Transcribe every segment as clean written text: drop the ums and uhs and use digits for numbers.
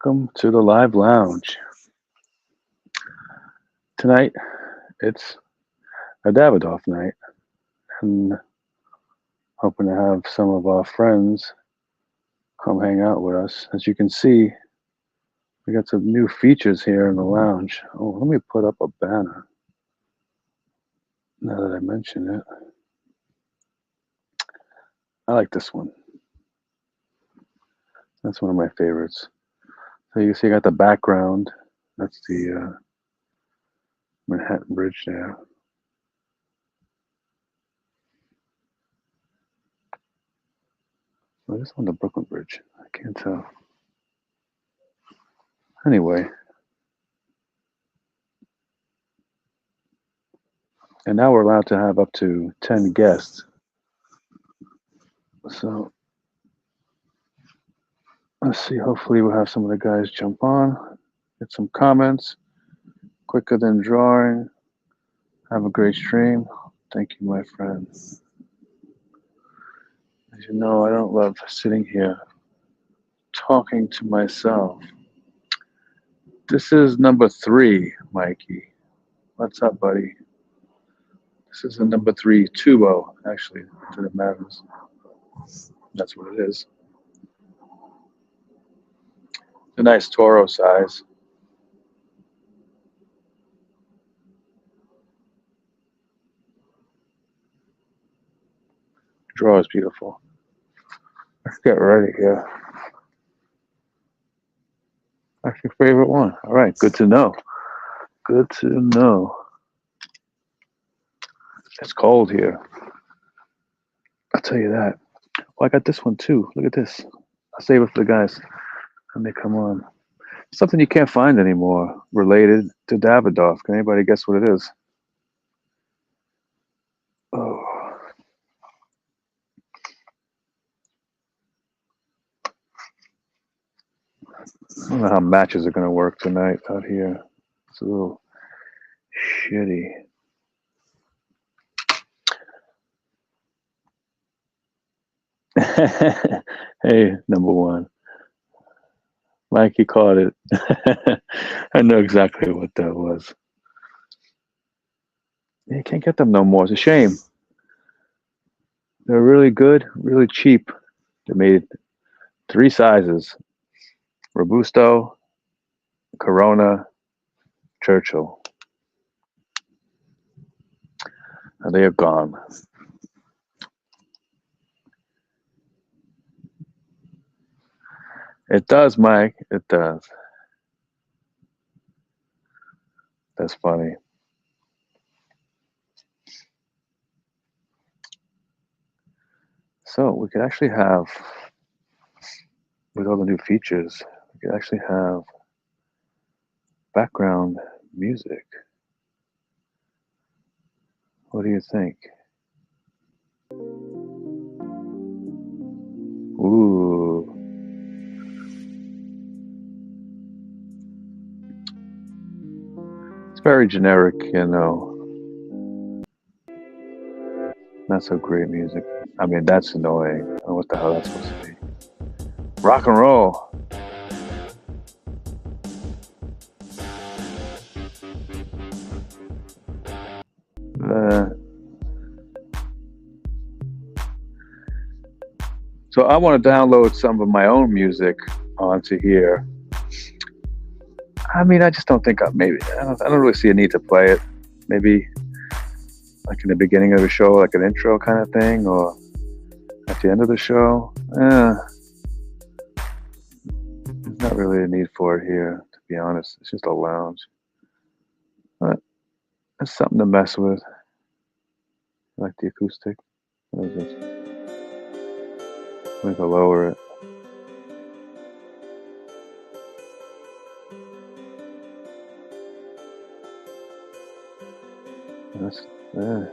Welcome to the live lounge. Tonight, it's a Davidoff night, and hoping to have some of our friends come hang out with us. As you can see, we got some new features here in the lounge. Oh, let me put up a banner now that I mention it. I like this one. That's one of my favorites. So you can see I got the background. That's the Manhattan Bridge there. Oh, this one, the Brooklyn Bridge. I can't tell. Anyway. And now we're allowed to have up to 10 guests. So let's see. Hopefully we'll have some of the guys jump on, get some comments. Quicker than drawing. Have a great stream. Thank you, my friend. As you know, I don't love sitting here talking to myself. This is number 3, Mikey. What's up, buddy? This is the number 3 tubo, actually, if it matters. That's what it is. It's a nice Toro size. Draw is beautiful. Let's get ready here. That's your favorite one. All right, good to know. Good to know. It's cold here. I'll tell you that. Oh, I got this one too. Look at this. I'll save it for the guys when they come on. Something you can't find anymore related to Davidoff. Can anybody guess what it is? Oh. I don't know how matches are going to work tonight out here. It's a little shitty. Hey, number 1. Mikey caught it. I know exactly what that was. You can't get them no more. It's a shame. They're really good, really cheap. They made 3 sizes. Robusto, Corona, Churchill. And they are gone. It does, Mike. It does. That's funny. So we could actually have, with all the new features, we could actually have background music. What do you think? Ooh. It's very generic, you know. Not so great music. I mean, that's annoying. I don't know what the hell that's supposed to be. Rock and roll. So I want to download some of my own music onto here. I mean, I just don't think I don't really see a need to play it. Maybe like in the beginning of the show, like an intro kind of thing, or at the end of the show. There's not really a need for it here, to be honest. It's just a lounge. But it's something to mess with. I like the acoustic. What is this? Maybe I'll lower it. That's yeah.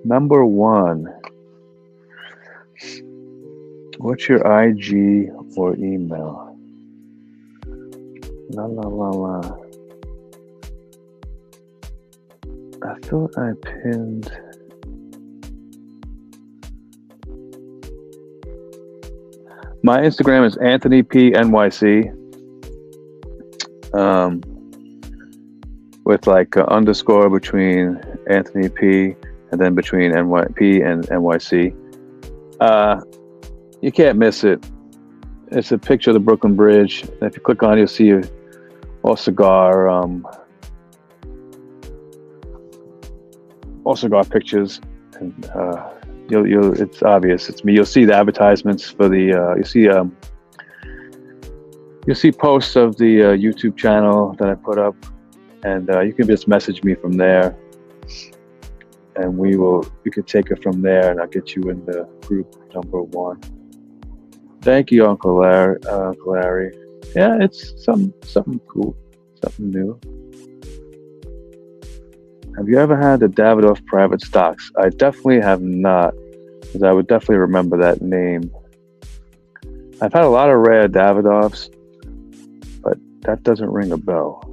Number 1. What's your IG or email? La la la la. I thought I pinned. My Instagram is Anthony P NYC, with like an underscore between Anthony P and then between NYP and NYC. You can't miss it. It's a picture of the Brooklyn Bridge. And if you click on it, you'll see all cigar pictures, and it's obvious it's me. You'll see the advertisements for the you'll see posts of the YouTube channel that I put up, and you can just message me from there, and you can take it from there, and I'll get you in the group number 1. Thank you, Uncle Larry. Yeah, it's something cool, something new. Have you ever had the Davidoff private stocks? I definitely have not, because I would definitely remember that name. I've had a lot of rare Davidoffs, but that doesn't ring a bell.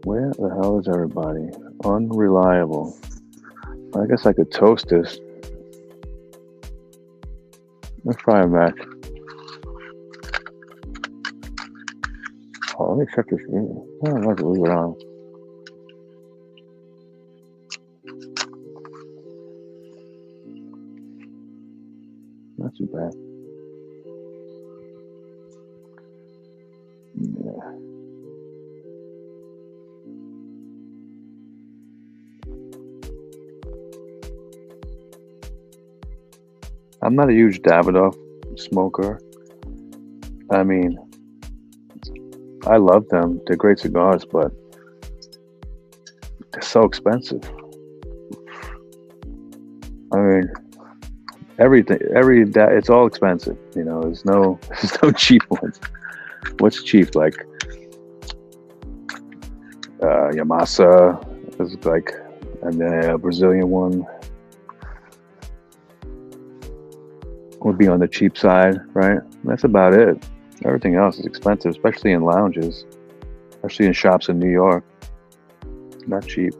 Where the hell is everybody? Unreliable. I guess I could toast this. Let's try them back. Oh, let me check this. I don't know if leave it on. Not too bad. Yeah. I'm not a huge Davidoff smoker. I mean, I love them. They're great cigars, but they're so expensive. I mean, it's all expensive. You know, there's no cheap ones. What's cheap? Like Yamasa is like, and then a Brazilian one would be on the cheap side, right? That's about it. Everything else is expensive, especially in lounges, especially in shops in New York. Not cheap.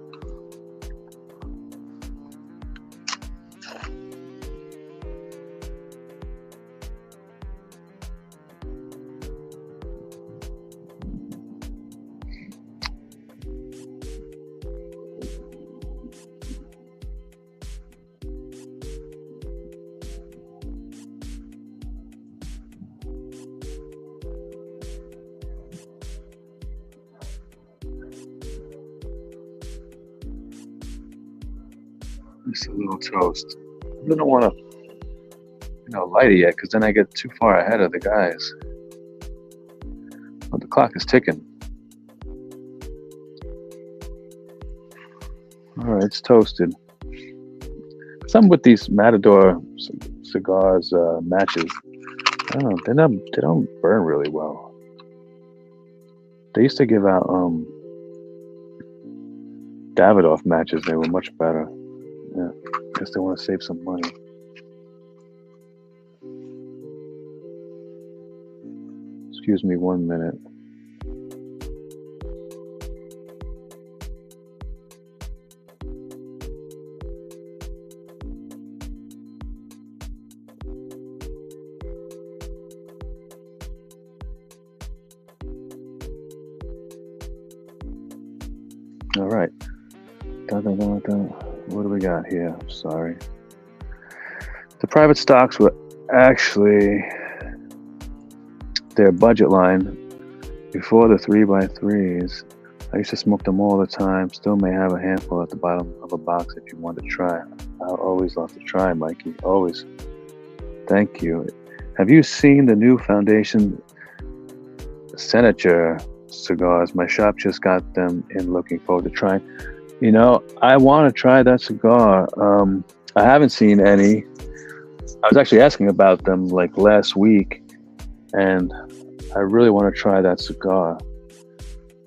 Just a little toast. I don't want to, light it yet, because then I get too far ahead of the guys. But the clock is ticking. All right, it's toasted. Some with these Matador cigars matches, I don't know, they don't burn really well. They used to give out Davidoff matches. They were much better. Yeah, I guess they want to save some money. Excuse me 1 minute. All right. What do we got here? I'm sorry. The private stocks were actually their budget line before the 3x3s. I used to smoke them all the time. Still may have a handful at the bottom of a box if you want to try. I'll always love to try, Mikey. Always. Thank you. Have you seen the new Foundation Senator cigars? My shop just got them in. Looking forward to trying. I want to try that cigar. I haven't seen any. I was actually asking about them like last week, and I really want to try that cigar.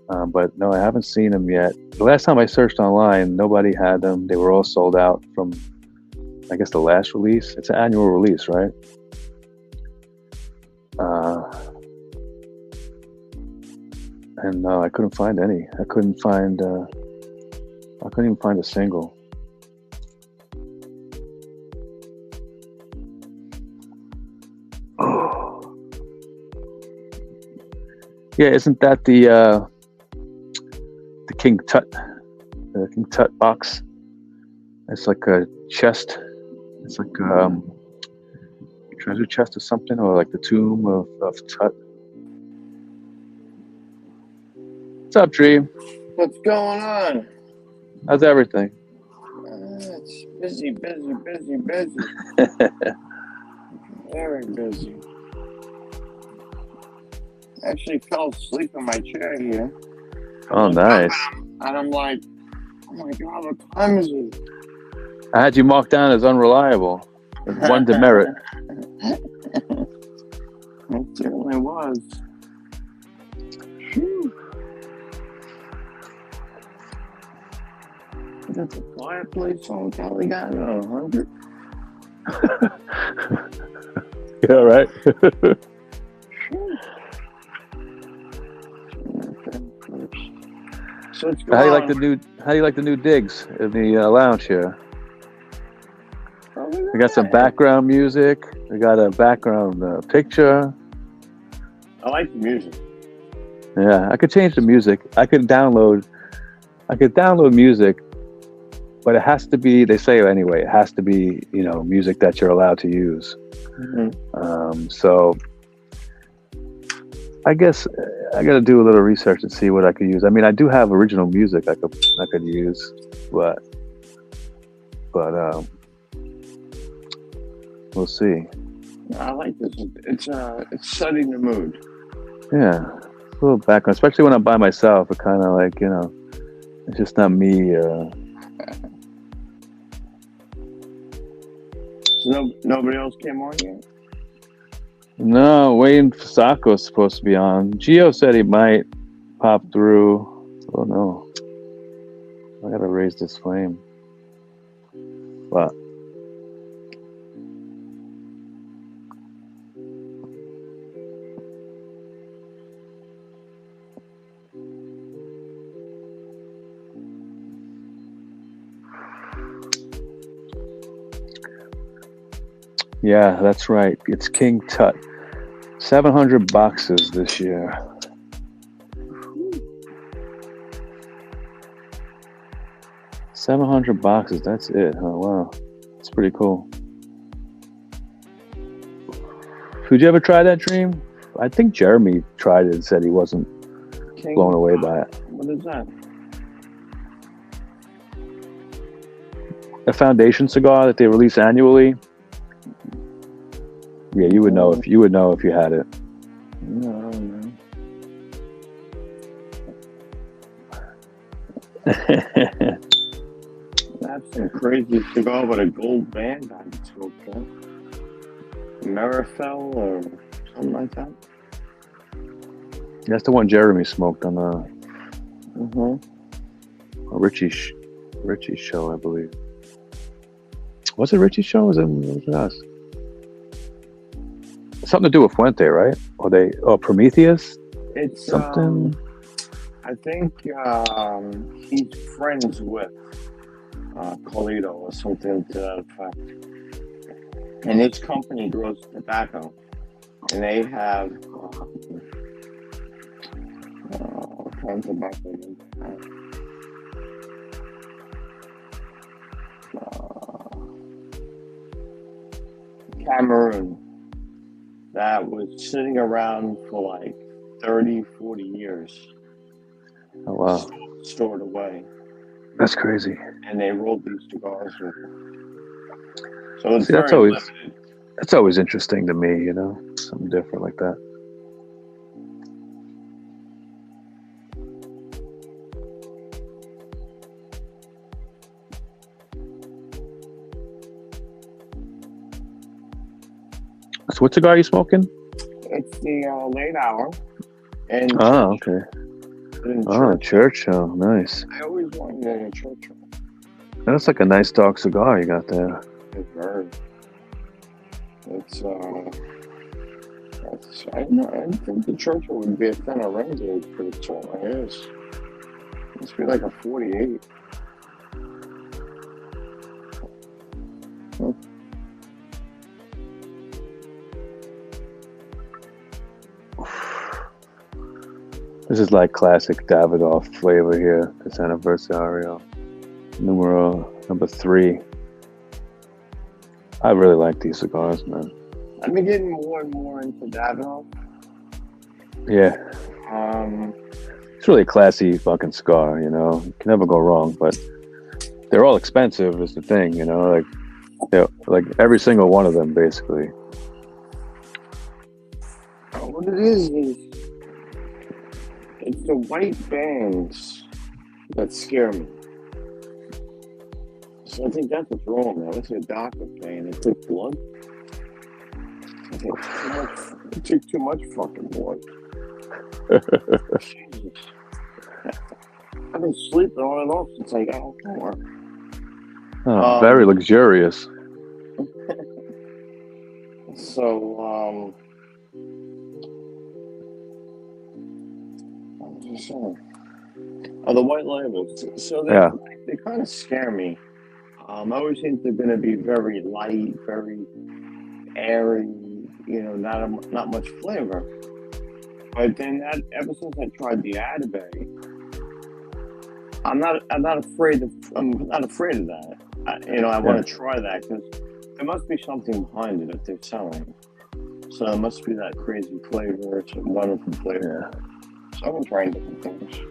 But no, I haven't seen them yet. The last time I searched online, nobody had them. They were all sold out from, I guess, the last release. It's an annual release, right? and I couldn't find any. I couldn't even find a single. Oh. Yeah, isn't that the King Tut, the King Tut box? It's like a chest. It's like treasure chest or something, or like the tomb of Tut. What's up, Dream? What's going on? How's everything? It's busy. Very busy. I actually fell asleep in my chair here. Oh, nice. And I'm like, oh my God, what time is it? I had you marked down as unreliable. With one demerit. It certainly was. Whew. Got the fireplace on probably got 100. Yeah, right. So it's How do you like the new digs in the lounge here? We got some background music. We got a background picture. I like the music. Yeah, I could change the music. I could download music, but it has to be. They say anyway. It has to be music that you're allowed to use. Mm-hmm. So I guess I got to do a little research and see what I could use. I mean, I do have original music I could use, but we'll see. I like this. It's setting the mood. Yeah, a little background, especially when I'm by myself. It kind of like it's just not me. So nobody else came on yet? No, waiting for Sacco's supposed to be on. Gio said he might pop through. Oh no, I gotta raise this flame. But yeah, that's right. It's King Tut. 700 boxes this year. $700. That's it. Oh wow, that's pretty cool. Did you ever try that, Dream? I think Jeremy tried it and said he wasn't blown away by it. What is that? A foundation cigar that they release annually. Yeah, you would know if you had it. No. That's some crazy cigar with a gold band on it. Okay. Marifel or something like that. That's the one Jeremy smoked on Richie's show, I believe. Was it Richie's show? Was it us? Something to do with Fuente, right? Or Prometheus? It's something. I think he's friends with Colito or something to that effect. And his company grows tobacco, and they have what kind of tobacco do they have? Cameroon. That was sitting around for like 30, 40 years. Oh, wow. Stored away. That's crazy. And they rolled these cigars with it. So it's that's very limited. That's always interesting to me, something different like that. So what cigar are you smoking? It's the late hour. And okay. Churchill. Nice. I always wanted a Churchill. That's like a nice dark cigar you got there. It's very. It's I didn't think the Churchill would be a fan of Renegade, but it certainly is. It must be like a 48. Hmm. This is like classic Davidoff flavor here. This Anniversario. Number 3. I really like these cigars, man. I've been getting more and more into Davidoff. Yeah. It's really a classy fucking cigar, you know. You can never go wrong, but they're all expensive is the thing, you know, like every single one of them basically. What it is it's the white bands that scare me. So I think that's what's wrong now. What's the doctor saying? They took blood? I think it took too much fucking blood. Jesus. I've been sleeping on and off since I got home from work. Oh, very luxurious. So, what was I saying? Oh, the white labels. So they kind of scare me. I always think they're going to be very light, very airy, you know, not much flavor. But then ever since I tried the Atabey, I'm not afraid of that. I want to try that because there must be something behind it if they're selling. So it must be that crazy flavor. It's a wonderful flavor. Yeah. So I've been trying different things.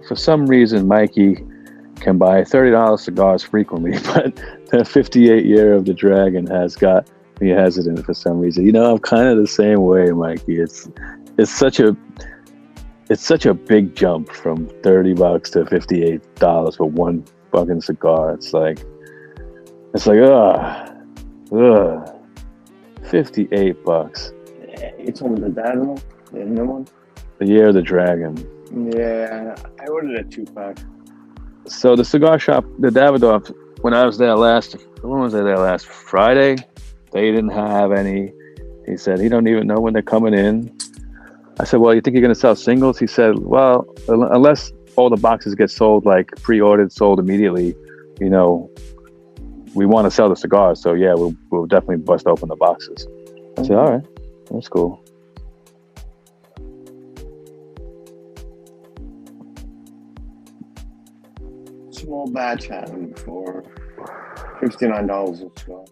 For some reason, Mikey can buy $30 cigars frequently, but the 58 year of the Dragon has got me hesitant for some reason. You know, I'm kind of the same way, Mikey. It's such a big jump from $30 to $58 for one fucking cigar. It's like $58. You told me the Davidoff, the new one? The Year of the Dragon. Yeah, I ordered a 2-pack. So the cigar shop, the Davidoff, when I was there last Friday, they didn't have any. He said he don't even know when they're coming in. I said, well, you think you're going to sell singles? He said, well, unless all the boxes get sold, like pre-ordered, sold immediately, you know, we want to sell the cigars. So yeah, we'll definitely bust open the boxes. I said, all right, that's cool. Small batch had them for $59 a cigar.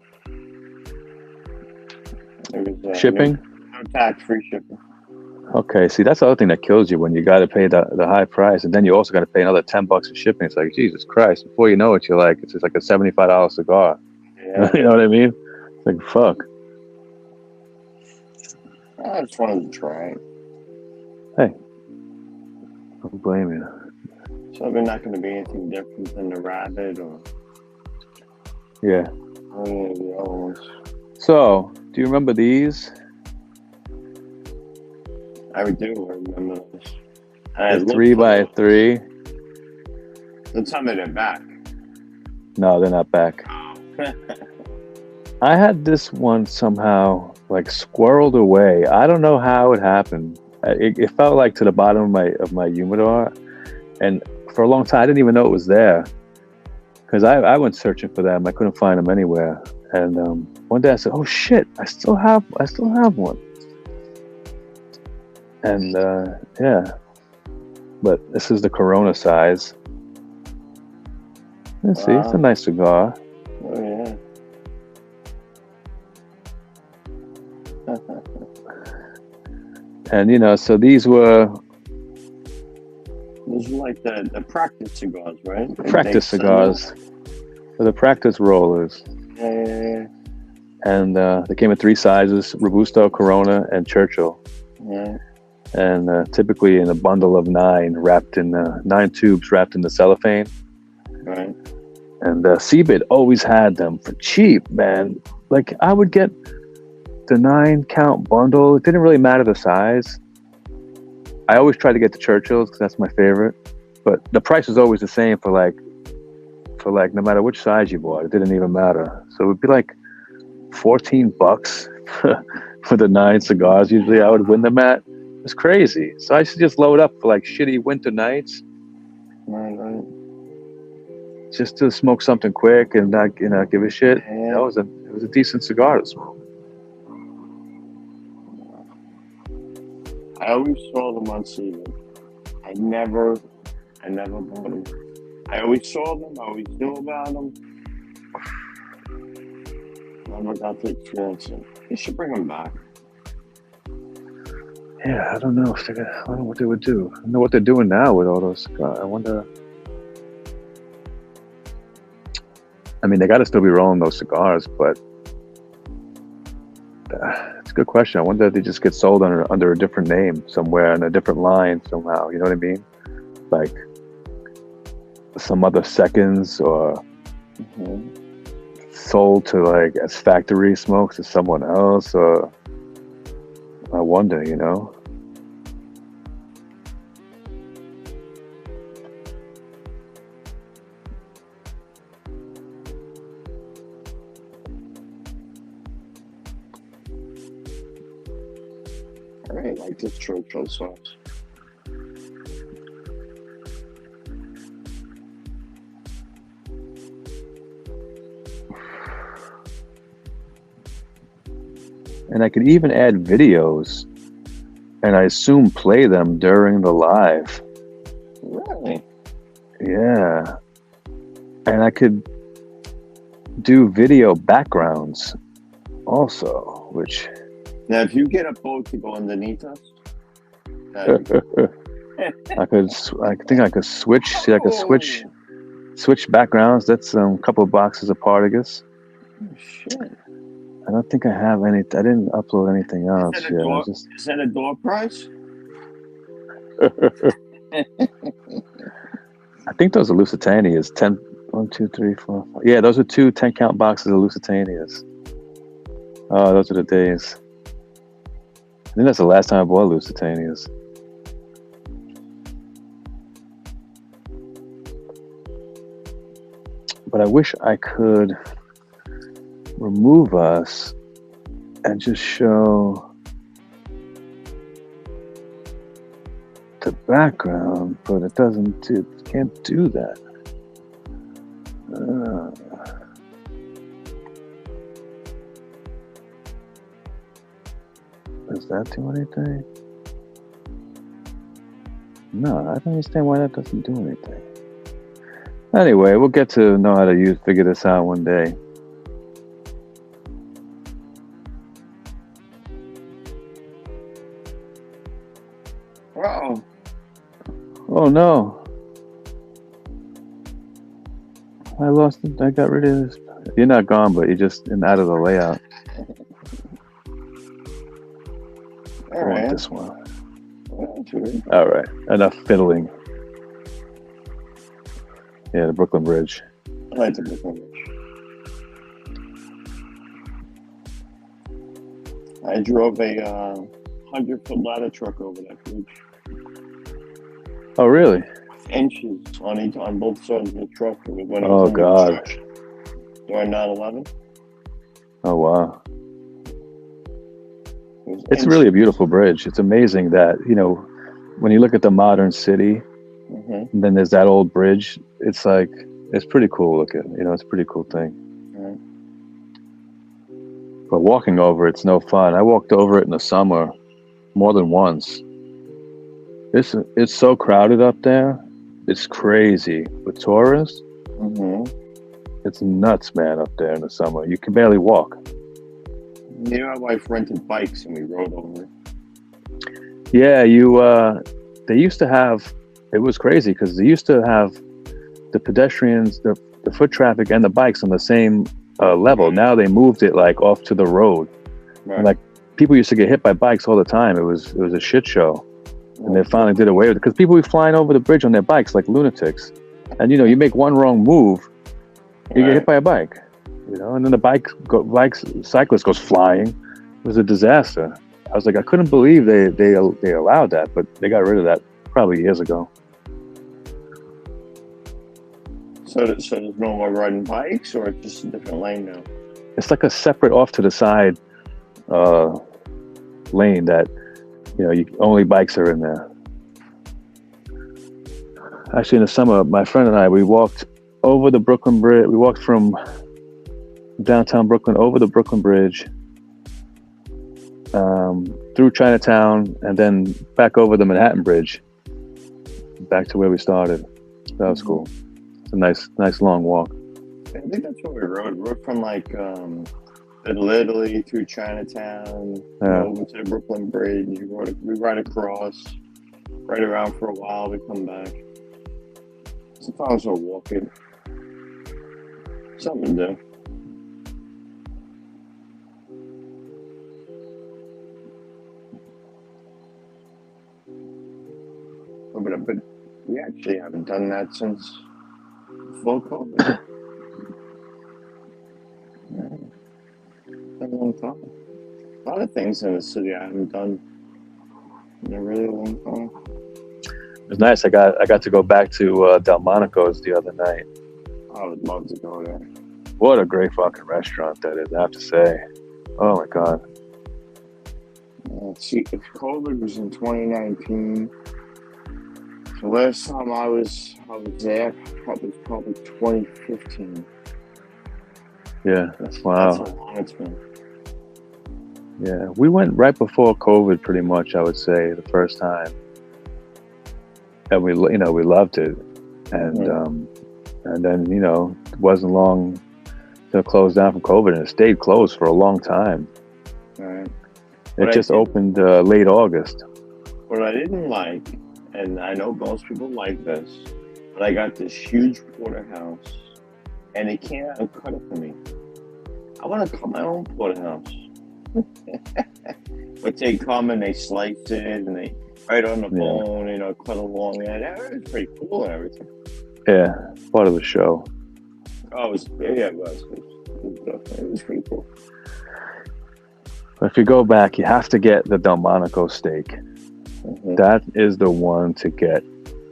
It was shipping? No tax-free shipping. Okay, see, that's the other thing that kills you when you got to pay the high price, and then you also got to pay another $10 for shipping. It's like, Jesus Christ! Before you know it, you're like, it's just like a $75 cigar. Yeah. You know what I mean? It's like, fuck. I just wanted to try it. Hey, I don't blame you. So they're not going to be anything different than the Rabbit or yeah, any of the other ones. So, do you remember these? I do remember this. The 3x3. Let's tell me they're back. No, they're not back. I had this one somehow like squirreled away. I don't know how it happened. It felt like to the bottom of my humidor, and for a long time I didn't even know it was there because I went searching for them. I couldn't find them anywhere. And one day I said, "Oh shit! I still have one." And yeah, but this is the Corona size. Let's see, it's a nice cigar. Oh yeah. And you know, so these were like the practice cigars, right? Practice cigars. The practice rollers. Yeah. And they came in 3 sizes: Robusto, Corona, and Churchill. Yeah. And typically in a bundle of 9, wrapped in 9 tubes wrapped in the cellophane. Right. And Seabit always had them for cheap, man. Like I would get the 9-count bundle. It didn't really matter the size. I always tried to get the Churchills because that's my favorite. But the price was always the same for like no matter which size you bought. It didn't even matter. So it would be like $14 for the 9 cigars. Usually I would win them at. It's crazy. So I used to just load up for like shitty winter nights, Right. just to smoke something quick and not give a shit. Yeah. It was a decent cigar to smoke. I always saw them on TV. I never bought them. I always saw them. I always knew about them. Never got to experience it. You should bring them back. Yeah, I don't know if I don't know what they would do. I don't know what they're doing now with all those cigars. I wonder. I mean, they got to still be rolling those cigars, but it's a good question. I wonder if they just get sold under a different name somewhere in a different line somehow. You know what I mean? Like some other seconds, or sold to like as factory smokes to someone else, or I wonder, you know. I really like this Churchill sauce. And I could even add videos, and I assume play them during the live. Really? Yeah. And I could do video backgrounds also, which... Now, if you get a boat to go underneath us, I think I could switch. See, I could switch backgrounds. That's a couple of boxes of Partagas. Oh, shit. I don't think I have any. I didn't upload anything else. Is that a door prize? I think those are Lusitanias. 10, 1, 2, 3, 4, 5. Yeah, those are 2 10-count boxes of Lusitanias. Oh, those are the days. I think that's the last time I bought Lusitanias. But I wish I could remove us and just show the background, but it can't do that. Does that do anything? No, I don't understand why that doesn't do anything. Anyway, we'll get to know how to figure this out one day. Uh-oh. Oh no. I lost it. I got rid of this. You're not gone, but you're just out of the layout. All right. This one. Okay. All right. Enough fiddling. Yeah, the Brooklyn Bridge. I like the Brooklyn Bridge. I drove a 100-foot ladder truck over that bridge. Oh, really? Inches on both sides of the truck. Oh, God. During 9/11. Oh, wow. It's really a beautiful bridge. It's amazing that, when you look at the modern city, and then there's that old bridge, it's pretty cool looking. It's a pretty cool thing. Right. But walking over it's no fun. I walked over it in the summer more than once. It's so crowded up there. It's crazy. With tourists, it's nuts, man, up there in the summer. You can barely walk. Me and my wife rented bikes and we rode over it. Yeah, they used to have, it was crazy because they used to have the pedestrians, the foot traffic and the bikes on the same level. Now they moved it like off to the road. Right. And, like, people used to get hit by bikes all the time. It was a shit show. And they finally did away with it because people were flying over the bridge on their bikes like lunatics. And, you make one wrong move, you get hit by a bike. And then the cyclist goes flying. It was a disaster. I was like, I couldn't believe they allowed that, but they got rid of that probably years ago. So there's no more riding bikes, or it's just a different lane now? it's like a separate off to the side lane that only bikes are in there. Actually, in the summer, my friend and I, we walked over the Brooklyn Bridge. We walked from downtown Brooklyn over the Brooklyn Bridge, through Chinatown, and then back over the Manhattan Bridge, back to where we started. That was cool. It's a nice long walk. I think that's what we rode. We rode from like Italy through Chinatown, over to the Brooklyn Bridge. We ride across, ride around for a while. We come back. Sometimes we're walking. Something to do. But we actually haven't done that since before COVID. A long time. A lot of things in the city I haven't done in a really long time. It was nice. I got to go back to Delmonico's the other night. I would love to go there. What a great fucking restaurant that is, I have to say. Oh my God. See, if COVID was in 2019, the last time I was there was probably 2015. Yeah, wow. That's how long it's been. Yeah, we went right before COVID, pretty much. I would say the first time, and we loved it, and then it wasn't long to close down from COVID, and it stayed closed for a long time. Right. It just opened late August. What I didn't like, and I know most people like this, but I got this huge porterhouse, and they can't cut it for me. I want to cut my own porterhouse. But they come and they slice it and they right on the bone, cut along it. That was pretty cool and everything. Yeah, part of the show. Oh, it was pretty cool. But if you go back, you have to get the Delmonico steak. Mm-hmm. That is the one to get.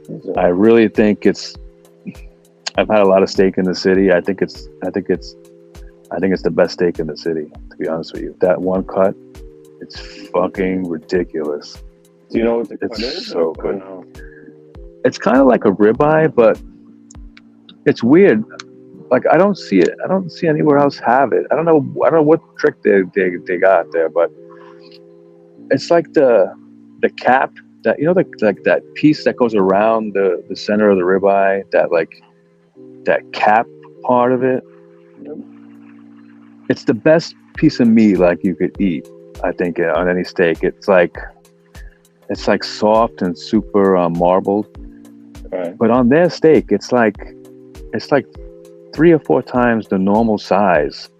Exactly. I really think I've had a lot of steak in the city. I think it's the best steak in the city, to be honest with you. That one cut, it's fucking ridiculous. Do you know what the cut is? It's so good. No? It's kind of like a ribeye, but it's weird. Like I don't see it. I don't see anywhere else have it. I don't know what trick they got there, but it's like the cap that like that piece that goes around the center of the ribeye, that cap part of it. Yep. It's the best piece of meat like you could eat, I think, on any steak. It's like soft and super marbled. Right. But on their steak, it's like 3 or 4 times the normal size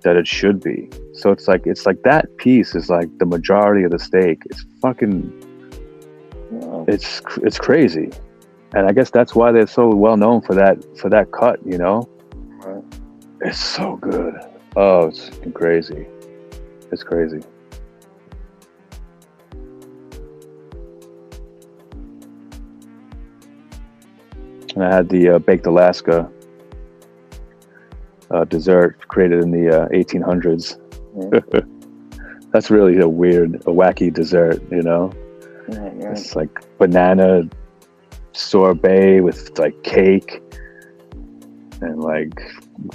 that it should be. So it's like that piece is like the majority of the steak. It's fucking, it's crazy, and I guess that's why they're so well known for that cut. Right. It's so good. Oh, it's crazy. It's crazy. And I had the baked Alaska dessert created in the 1800s. Mm-hmm. That's really a wacky dessert, Mm-hmm. It's like banana sorbet with like cake and like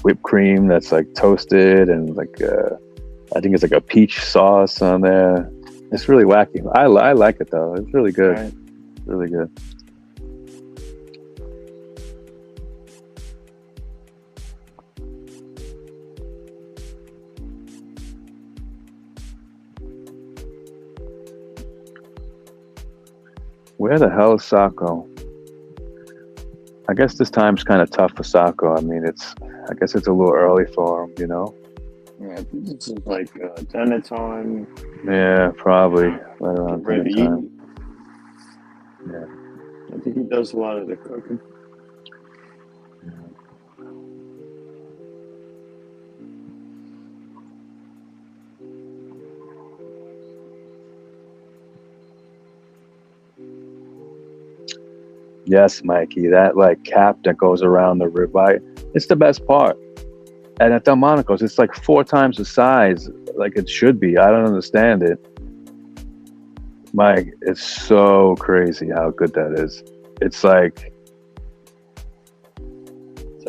whipped cream that's like toasted and like I think it's like a peach sauce on there. It's really wacky. I like it though. It's really good. Right. Really good. Where the hell is Sacco? I guess this time's kind of tough for Sacco. I mean, I guess it's a little early for him, Yeah, this is like dinner time. Yeah, probably right around dinner time. Yeah, I think he does a lot of the cooking. Yes, Mikey, that like cap that goes around the ribeye, it's the best part. And at Delmonico's, it's like 4 times the size, like it should be. I don't understand it. Mike, it's so crazy how good that is. It's like,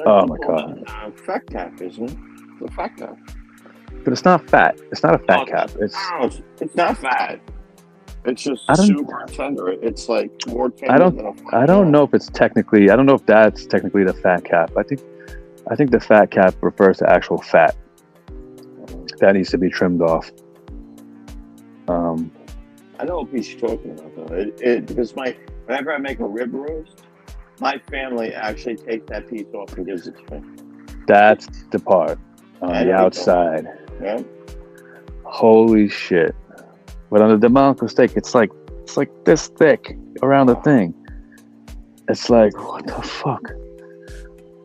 oh my God. Fat cap, isn't it? The fat cap. But it's not fat. It's not a fat cap. It's not fat. It's just super tender. It's like more tender I don't know if it's technically, I don't know if that's technically the fat cap. I think the fat cap refers to actual fat. That needs to be trimmed off. I know what he's talking about though. Because whenever I make a rib roast, my family actually takes that piece off and gives it to me. That's the part on the outside. Yeah. Holy shit! But on the Delmonico steak, it's like this thick around the thing. It's like, what the fuck?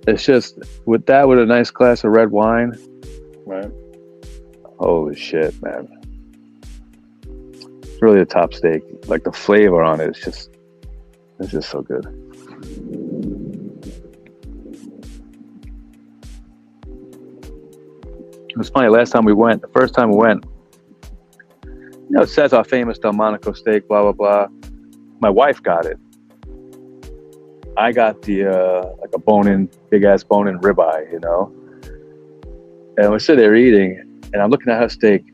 It's just with a nice glass of red wine. Right. Holy shit, man! It's really a top steak. Like the flavor on it, it's just so good. It was funny. The first time we went, it says our famous Delmonico steak, blah, blah, blah. My wife got it. I got the, like a big ass bone-in ribeye, And we're sitting there eating, and I'm looking at her steak.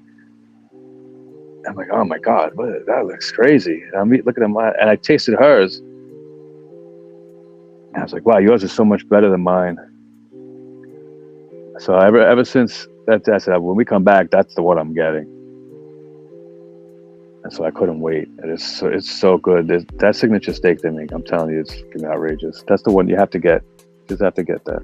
I'm like, oh my God, that looks crazy. And I'm looking at mine, and I tasted hers. And I was like, wow, yours is so much better than mine. So ever since that, I said, when we come back, that's the one I'm getting. And so I couldn't wait. And it's so good. That signature steak they make, I'm telling you, it's outrageous. That's the one you have to get. You just have to get that.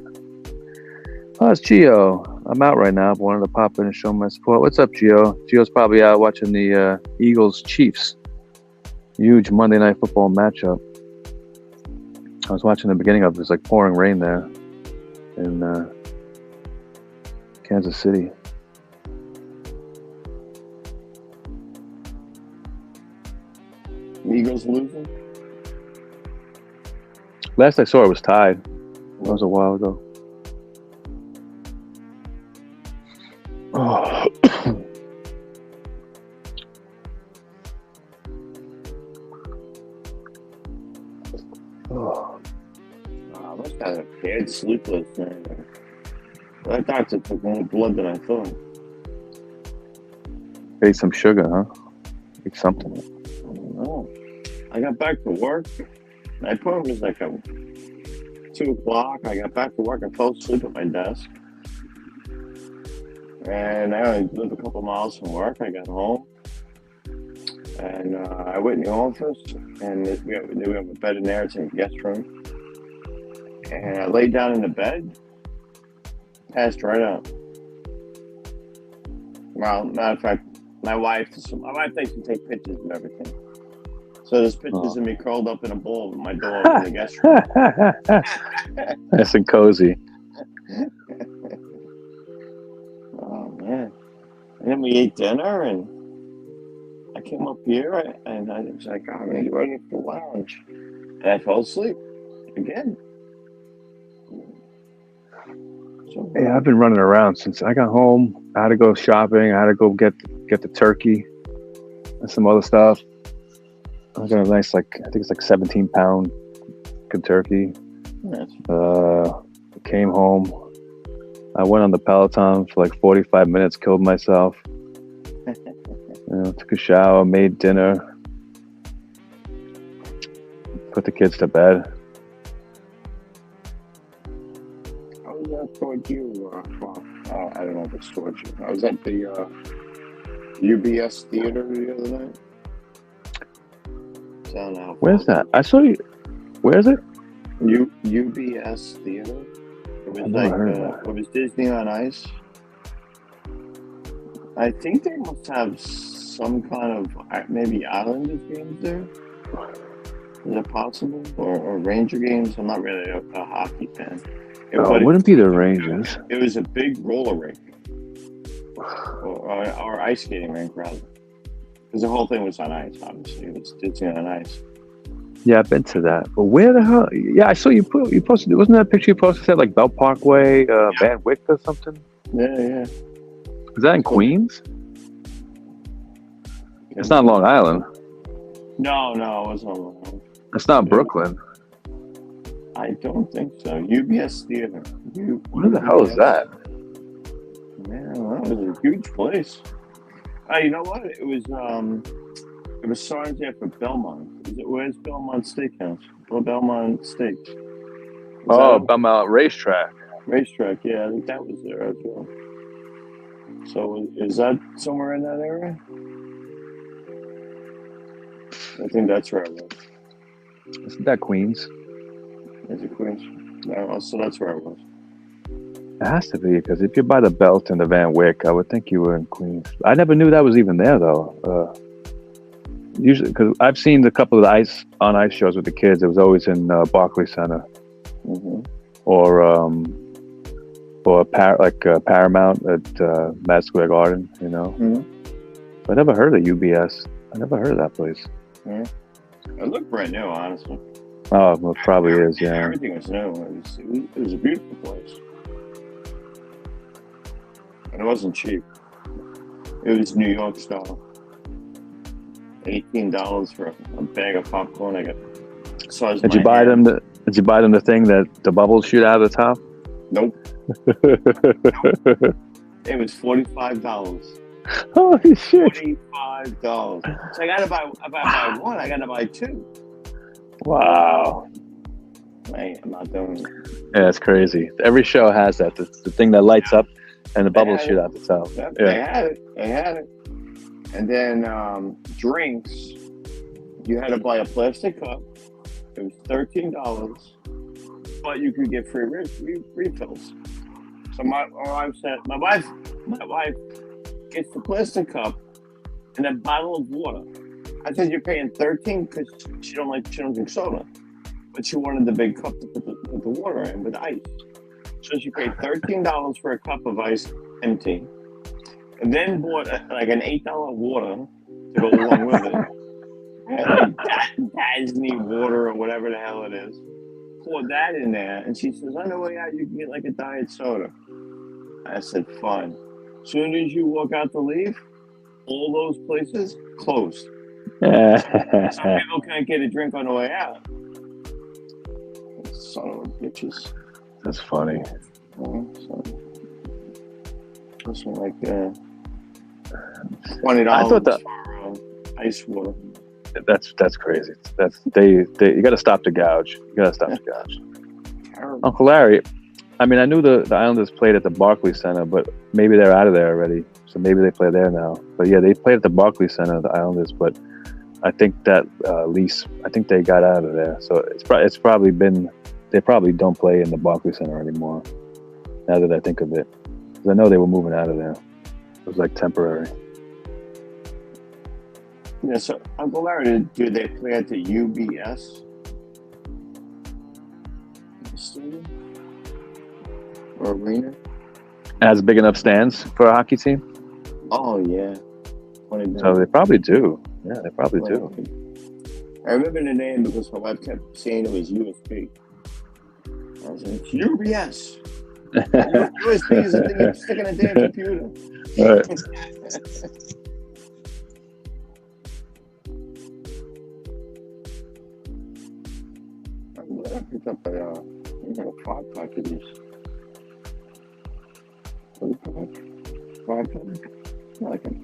Oh, it's Gio. I'm out right now, but wanted to pop in and show my support. What's up, Gio? Gio's probably out watching the Eagles-Chiefs. Huge Monday Night Football matchup. I was watching the beginning of it. It was like pouring rain there in Kansas City. Eagles losing? Last I saw it was tied. That was a while ago. Oh. Oh. I must have a bad sleepless night. I thought it took more blood than I thought. Ate some sugar, huh? Ate something. Oh. I got back to work. My appointment was like 2 o'clock. I got back to work. I fell asleep at my desk. And I only lived a couple miles from work. I got home. And I went in the office. And we have a bed in there. It's in the guest room. And I laid down in the bed. Passed right out. Well, matter of fact, my wife thinks to take pictures and everything. So there's pictures of me curled up in a ball with my dog in the guest room. Nice and cozy. Oh, man. And then we ate dinner, and I came up here, and I was like, I'm going to get ready for lounge. And I fell asleep again. So, Yeah, I've been running around since I got home. I had to go shopping. I had to go get the turkey and some other stuff. I got a nice, I think it's 17-pound Kentucky. Nice. Came home. I went on the Peloton for 45 minutes, killed myself. Took a shower, made dinner, put the kids to bed. How was that towards you? I don't know if it's towards you. I was at the UBS Theater the other night. Where's that? I saw you. Where is it? UBS Theater. It was it was Disney on Ice. I think they must have some kind of maybe Islanders games there. Is it possible? Or Ranger games? I'm not really a hockey fan. It wouldn't be the Rangers. It was a big roller rink. Or ice skating rink, rather. Because the whole thing was on ice, obviously. It's Disney on Ice. Yeah, I've been to that. But where the hell? Yeah, I saw you posted. Wasn't that picture you posted that Belt Parkway, Van Wyck or something? Yeah. Is that in Queens? It's not Long Island. No, it was not Long Island. It's not Brooklyn. I don't think so. UBS Theater. Where the hell is that? Man, that was a huge place. You know what? It was signs there for Belmont. Where's Belmont Steakhouse? Or Belmont Steak? Belmont Racetrack. Racetrack, yeah, I think that was there as well. So is that somewhere in that area? I think that's where I was. Isn't that Queens? Is it Queens? No, so that's where I was. It has to be, because if you're by the Belt and the Van Wyck, I would think you were in Queens. I never knew that was even there, though. Usually, because I've seen a couple of the ice shows with the kids. It was always in Barclays Center, or Paramount at Madison Square Garden. You know, I never heard of UBS. I never heard of that place. Yeah. It looked brand new, honestly. Oh, well, it probably is. Yeah, everything was new. It was a beautiful place, and it wasn't cheap. It was New York style. $18 for a bag of popcorn. I got. So did you buy them the thing that the bubbles shoot out of the top? Nope. It was $45. Holy shit! $45. So I gotta buy. If I buy one, I gotta buy two. Wow. I'm not doing it. Yeah, it's crazy. Every show has that. The thing that lights up and the bubbles shoot out the top. Yep, yeah. They had it. And then drinks, you had to buy a plastic cup. It was $13, but you could get free refills. So my wife gets the plastic cup and a bottle of water. I said, you're paying $13 because she don't drink soda, but she wanted the big cup to put the water in with ice. So she paid $13 for a cup of ice, empty, and then bought like an $8 water to go along with it. And like Disney water or whatever the hell it is. Poured that in there, and she says, "On the way out, you can get like a diet soda." I said, "Fine." Soon as you walk out to leave, all those places closed. Some people can't get a drink on the way out. Son of a bitches. That's funny. This one like $20 I thought that for ice water. That's crazy. You got to stop the gouge. You got to stop the gouge. Terrible. Uncle Larry, I mean, I knew the Islanders played at the Barclays Center, but maybe they're out of there already. So maybe they play there now. But yeah, they played at the Barclays Center, the Islanders. But I think that lease, I think they got out of there. So it's probably been, they probably don't play in the Barclays Center anymore. Now that I think of it, because I know they were moving out of there. It was like temporary. Yeah, so Uncle Larry, do they play at the UBS stadium or arena? Has big enough stands for a hockey team? Oh yeah. So they probably do. Yeah, they probably do. I remember the name because my wife kept saying it was USP. I was like, UBS. USB is the thing you stick in a damn computer. Right. I picked up a 5-pack of these. 5-pack? I like them.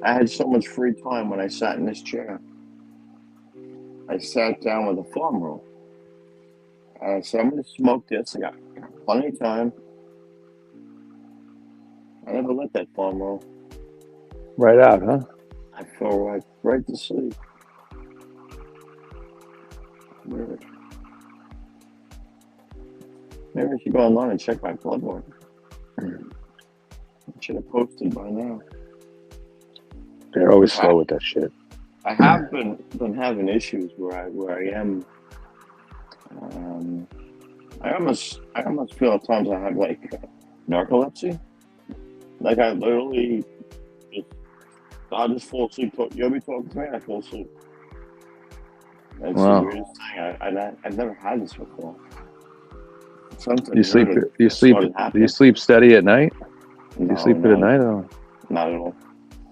I had so much free time when I sat in this chair. I sat down with a farm roll. I said, I'm going to smoke this. I got plenty of time. I never let that farm roll. Right out, huh? I fell right to sleep. Maybe I should go online and check my blood work. I should have posted by now. They're always slow with that shit. I have been having issues where I am I almost feel at times I have like narcolepsy. Like I literally just, I'll just fall asleep. You'll be talking to me, I fall asleep. It's the Wow. weirdest thing. I've never had this before. Something You sleep. weird You sleep. started Do you happening. sleep steady at night? Do you No, sleep good at no, night? Or not at all.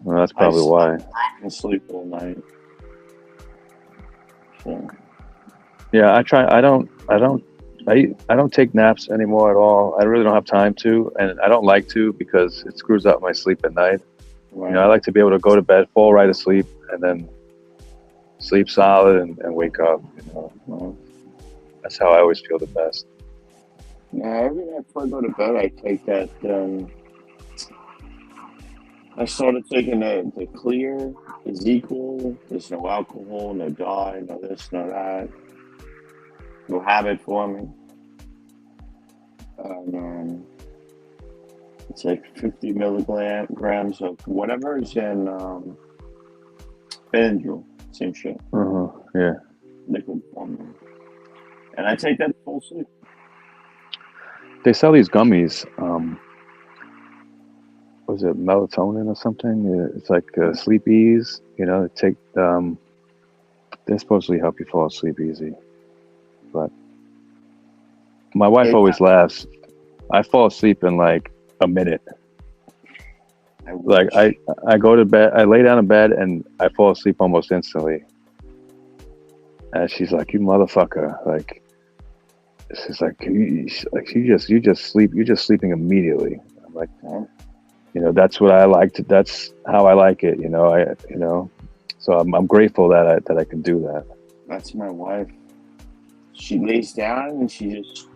well, that's I probably why. can sleep all night. So Yeah, I try. I don't. I don't. I don't take naps anymore at all. I really don't have time to, and I don't like to because it screws up my sleep at night. You know, I right. like to be able to go to bed, fall right asleep, and then sleep solid and wake up. You know, Well, that's how I always feel the best. yeah, every night before I go to bed, I take that. I started taking the clear is equal. There's no alcohol, no dye, no this, no that. No habit forming. Um, it's like 50 milligrams of whatever is in Benadryl. Same shit, Yeah. liquid form. And I take that full sleep. They sell these gummies. Was it melatonin or something? It's like sleep ease. You know, they take. They supposedly help you fall asleep easy. But my wife It's always laughs. I fall asleep in like a minute. I Like wish. I go to bed, I lay down in bed, and I fall asleep almost instantly. And she's like, "You motherfucker!" Like she's like, you just sleep. You're just sleeping immediately." I'm like, Yeah, you know, that's what I like to. That's how I like it. You know, So I'm grateful that I can do that. that's my wife. She lays down and she's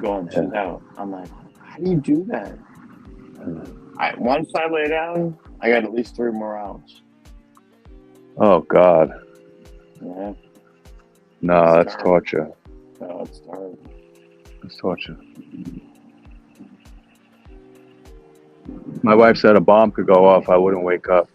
gone. Yeah. She's out. I'm like, how do you do that? Once I lay down, I got at least 3 more hours. Oh God, Yeah, no, it's that's terrible. torture. No, it's terrible. That's torture. My wife said a bomb could go off. I wouldn't wake up.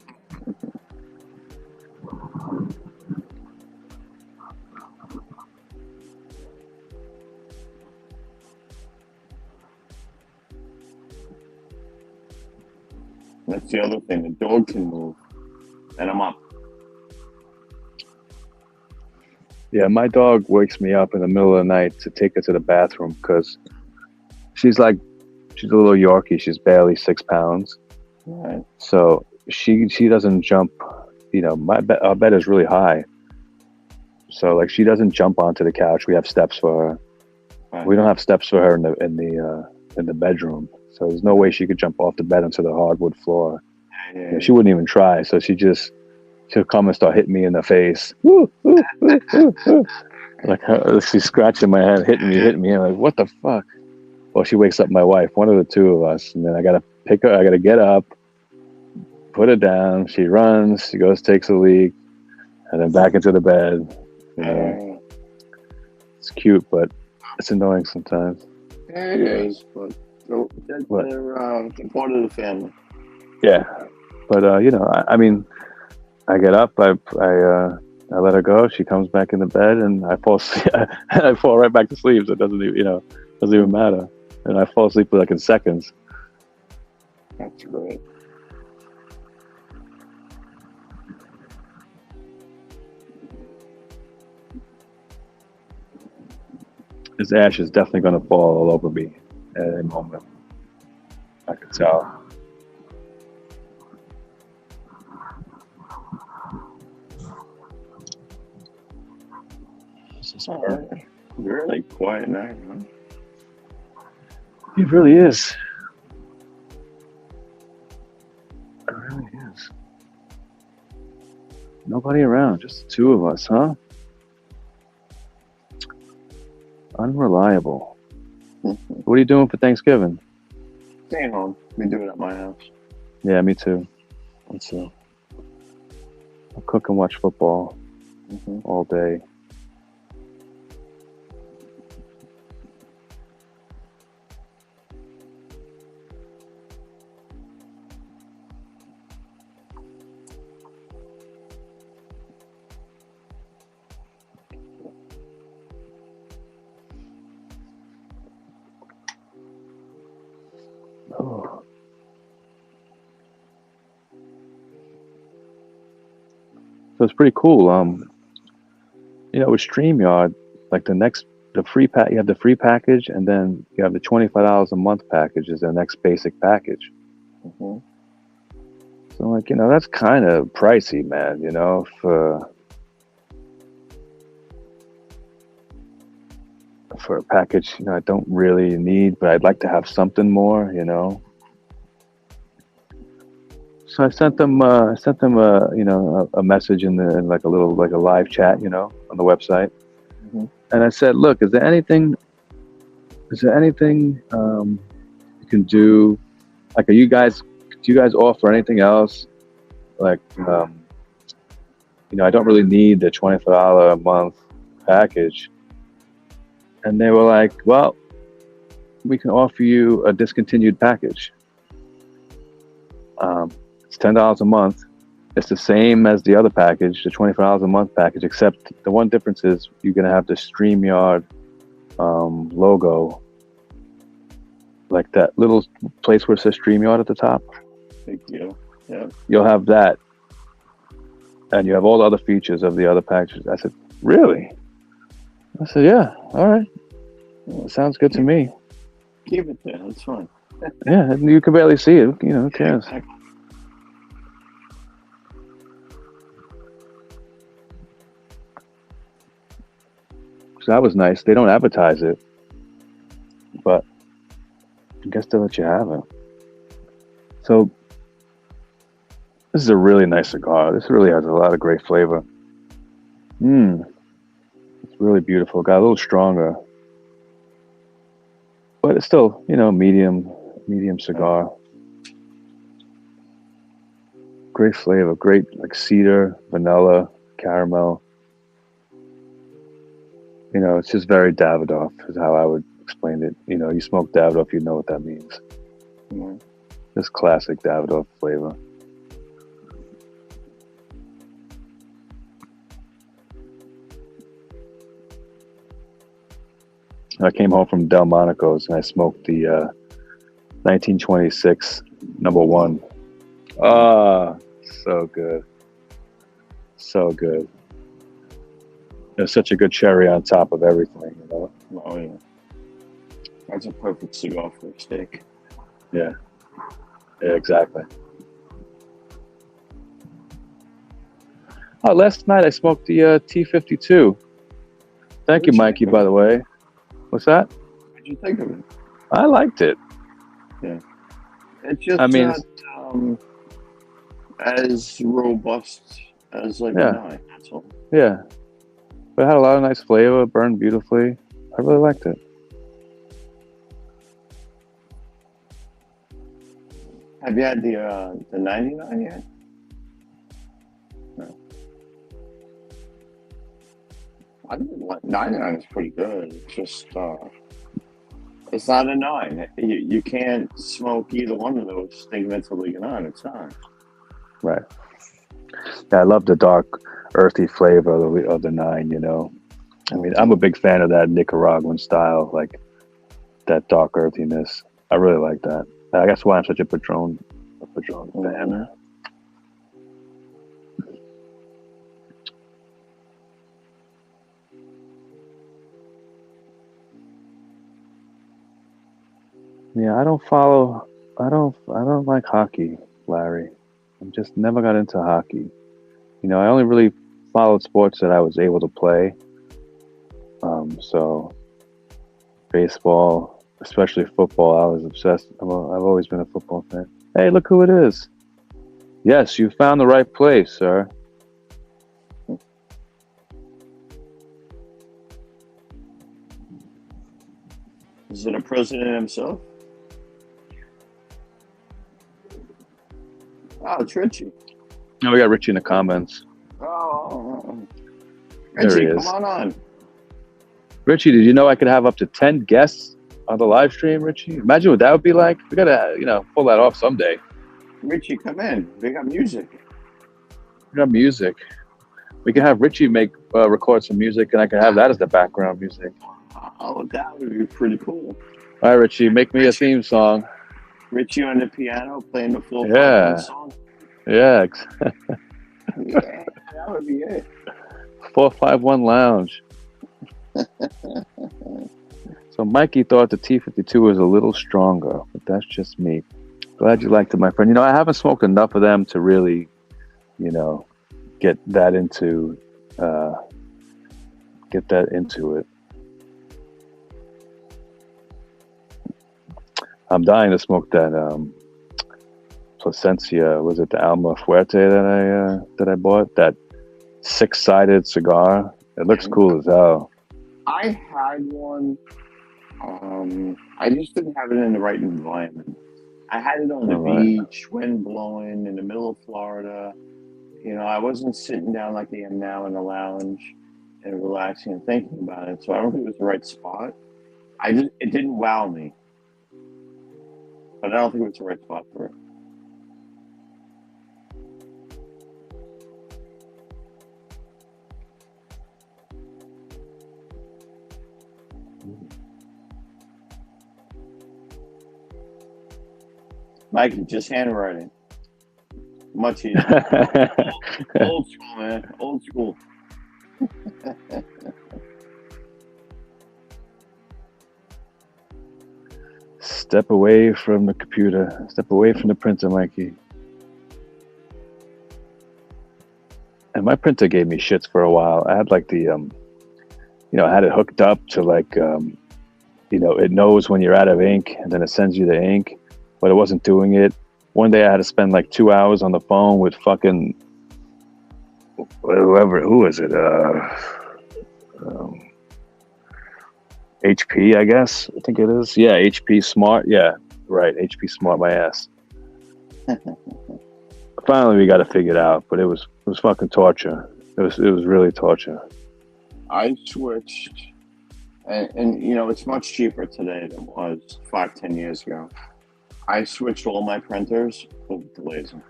That's the other thing. The dog can move, and I'm up. Yeah, my dog wakes me up in the middle of the night to take her to the bathroom because she's like, she's a little Yorkie. She's barely 6 pounds. Right. So she doesn't jump. You know, our bed is really high. So like she doesn't jump onto the couch. We have steps for her. Right. We don't have steps for her in the bedroom. So there's no way she could jump off the bed onto the hardwood floor. Yeah, You know, yeah, she wouldn't even try. So she'll come and start hitting me in the face. Woo, woo, woo, woo, woo. Like she's scratching my head, hitting me. I'm like, what the fuck? Well, she wakes up my wife, one of the two of us, and then I gotta pick her. I gotta get up, put her down. She runs. She goes, takes a leak, and then back into the bed. You know, yeah. it's cute, but it's annoying sometimes. Yeah, it is, but But they're part of the family. yeah, but you know, I mean, I get up, I let her go. She comes back in the bed, and I fall asleep. I fall right back to sleep. So it doesn't even, doesn't even matter. And I fall asleep like in seconds. That's great. This ash is definitely going to fall all over me at any moment. I can tell. This is All perfect. right. Really quiet night, huh? It really is. It really is. Nobody around, just the two of us, huh? Unreliable. What are you doing for Thanksgiving? Staying home. We do it at my house. Yeah, me too. Let's I'll cook and watch football all day. So it's pretty cool. With StreamYard, like the free pack, you have the free package, and then you have the $25 a month package is the next basic package. Mm-hmm. So like, that's kind of pricey, man, for a package, I don't really need, but I'd like to have something more, So I sent them a message in like a live chat, on the website. Mm-hmm. And I said, look, is there anything you can do? Like, do you guys offer anything else? Like, I don't really need the $25 a month package. And they were like, well, we can offer you a discontinued package. It's $10 a month. It's the same as the other package, the $25 a month package, except the one difference is you're going to have the StreamYard logo, like that little place where it says StreamYard at the top. Big deal. Yeah. You'll have that. And you have all the other features of the other packages. I said, really? I said, yeah, all right. Well, sounds good to me. Keep it there. That's fine. Yeah, you can barely see it. Who cares? Exactly. So that was nice. They don't advertise it, but I guess they'll let you have it. So this is a really nice cigar. This really has a lot of great flavor. It's really beautiful. Got a little stronger, but it's still, medium cigar. Great flavor. Great, like cedar, vanilla, caramel. It's just very Davidoff is how I would explain it. You smoke Davidoff, you know what that means. Mm-hmm. Just classic Davidoff flavor. I came home from Delmonico's and I smoked the 1926 number 1. Ah, so good. So good. There's such a good cherry on top of everything, Oh, yeah. That's a perfect cigar for a steak. Yeah, exactly. Oh, last night I smoked the T52. Thank you, Mikey, by the way. What's that? What did you think of it? I liked it. Yeah. It's just not as robust as like a 9, that's all. Yeah. But it had a lot of nice flavor, burned beautifully. I really liked it. Have you had the 99 yet? No. I think 99 is pretty good. It's just it's not a 9. You can't smoke either one of those thinking it's a Liga 9. It's not. Right. Yeah, I love the dark, earthy flavor of the 9, I mean, I'm a big fan of that Nicaraguan style, like that dark earthiness. I really like that. I guess why I'm such a Padron fan. Yeah, I don't like hockey, Larry. I just never got into hockey. I only really followed sports that I was able to play. So baseball, especially football, I was obsessed. I've always been a football fan. Hey, look who it is. Yes, you found the right place, sir. Is it a president himself? Oh, it's Richie. Oh, we got Richie in the comments. Oh, There he Richie, is. come on. Richie, did you know I could have up to 10 guests on the live stream, Richie? Imagine what that would be like. We gotta, pull that off someday. Richie, come in. We got music. We got music. We can have Richie record some music, and I can have that as the background music. Oh, that would be pretty cool. All right, Richie, make me a theme song. Richie on the piano playing the full Yeah. song. Yeah. Yeah, that would be it. 451 Lounge. So Mikey thought the T52 was a little stronger, but that's just me. Glad you liked it, my friend. I haven't smoked enough of them to really, get that into it. I'm dying to smoke that Plasencia. Was it the Alma Fuerte that I bought? That 6-sided cigar. It looks cool as hell. I had one. I just didn't have it in the right environment. I had it on the beach, wind blowing in the middle of Florida. I wasn't sitting down like I am now in the lounge and relaxing and thinking about it. So I don't think it was the right spot. It didn't wow me. But I don't think it was the right spot for it. Mikey, just handwriting. Much easier. Old school, man. Old school. Step away from the computer. Step away from the printer, Mikey. And my printer gave me shits for a while. I had like the, I had it hooked up to like, it knows when you're out of ink and then it sends you the ink, but it wasn't doing it. One day I had to spend like 2 hours on the phone with fucking who is it? HP, I guess. I think it is. Yeah, HP Smart. Yeah, right. HP Smart, my ass. Finally, we got it figured out, but it was fucking torture. It was really torture. I switched, and it's much cheaper today than it was 5-10 years ago. I switched all my printers over to laser.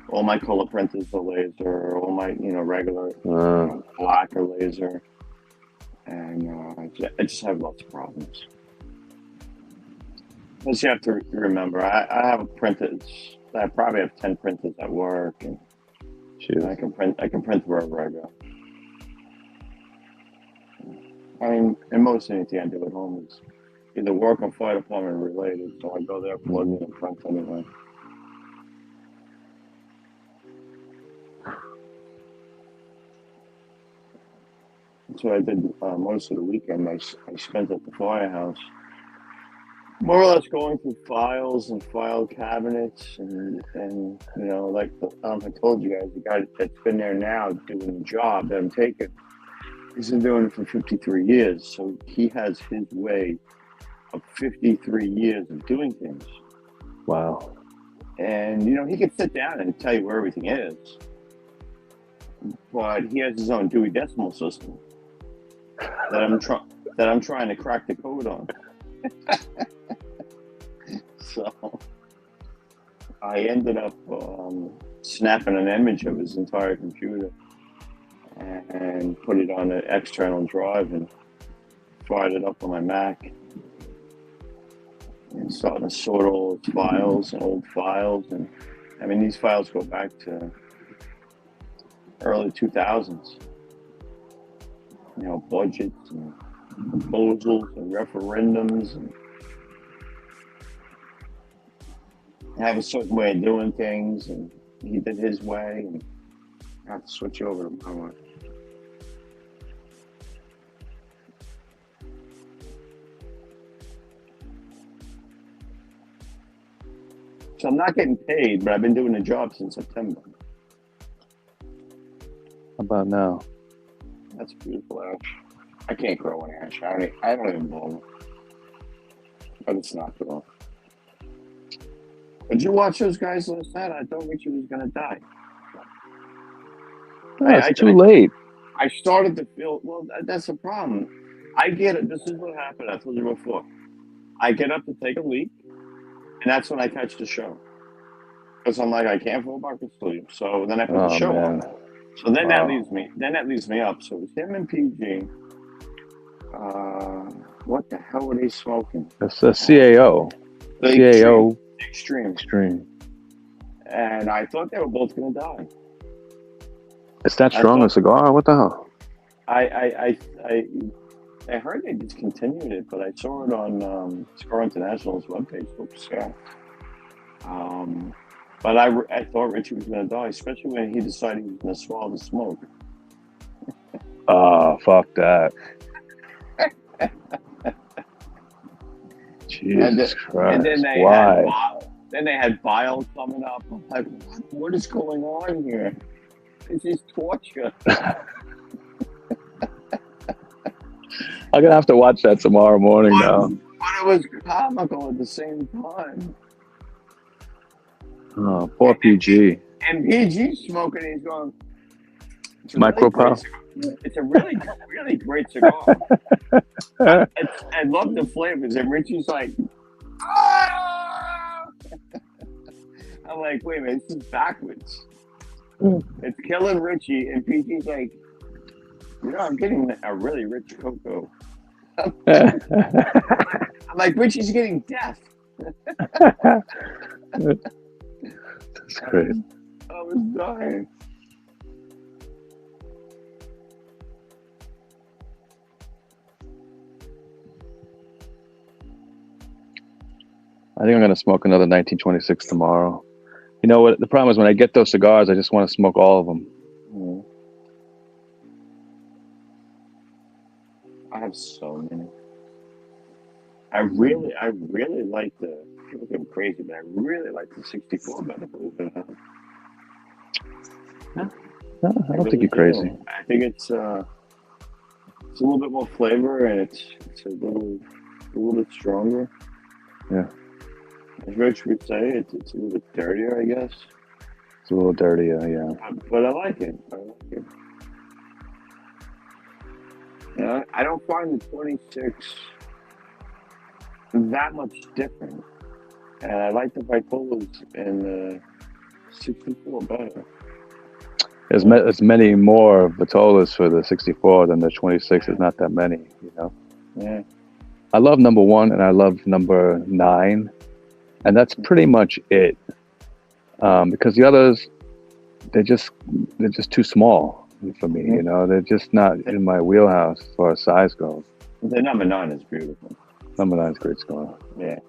All my color printers are laser. All my regular black are laser, and I just have lots of problems. Plus, you have to remember, I have a printer. I probably have 10 printers at work, and I can print wherever I go. I mean, and most anything I do at home is either work or fire department related, so I go there, plug in, and print anyway. So I did most of the weekend. I spent at the firehouse, more or less going through files and file cabinets, and like I told you guys, the guy that's been there now doing the job that I'm taking, he's been doing it for 53 years, so he has his way of 53 years of doing things. Wow. And he could sit down and tell you where everything is, but he has his own Dewey Decimal System that I'm trying to crack the code on. So I ended up snapping an image of his entire computer and put it on an external drive and fired it up on my Mac. And starting to sort all its files and old files, and I mean these files go back to early 2000s. Budgets and proposals and referendums, and have a certain way of doing things, and he did his way, and I have to switch over to my way. So I'm not getting paid, but I've been doing the job since September. How about now? That's beautiful ash. I can't grow an ash. I don't even know. But it's not cool. Did you watch those guys last night? I thought Richie was going to die. It's too late. I started to feel, well, that's the problem. I get it. This is what happened. I told you before. I get up to take a leak, and that's when I catch the show. Because I'm like, I can't fall back to sleep. So then I put the show on. So then that leaves me up. So it was him and PG. What the hell were they smoking? It's a CAO. CAO. Extreme. Extreme. And I thought they were both going to die. It's that I strong a thought cigar? What the hell? I heard they discontinued it, but I saw it on Cigar International's webpage. Oops, yeah. Um, but I thought Richie was going to die, especially when he decided he was going to swallow the smoke. Oh, fuck that. And Jesus and then Christ. they had Why? bile coming up. I'm like, what is going on here? This is torture. I'm gonna have to watch that tomorrow morning now. But it was comical at the same time. Oh, poor PG. And PG's smoking, he's going, it's a really great Micropal. cigar. It's a really great cigar. I love the flavors. And Richie's like, ah! I'm like, wait a minute, this is backwards. It's killing Richie. And PG's like, I'm getting a really rich cocoa. I'm like, Richie's getting deaf. That's crazy. I was dying. I think I'm gonna smoke another 1926 tomorrow. You know what? The problem is when I get those cigars, I just want to smoke all of them. Mm. I have so many. I really like the. People think I'm crazy, but I really like the 64 better. Believe it or not. No, I don't think you're crazy. I think it's a little bit more flavor and it's a little bit stronger. Yeah. As Rich would say, it's a little bit dirtier, I guess. It's a little dirtier, yeah. But I like it. I don't find the 26 that much different. And I like the Vitolas and the 64 better. There's many more Vitolas for the 64 than the 26. There's not that many, you know. Yeah. I love number 1 and I love number 9, and that's pretty much it. Because the others, they're just too small for me. You know, they're just not in my wheelhouse as far as size goes. The number 9 is beautiful. Number 9 is great cigar. Yeah.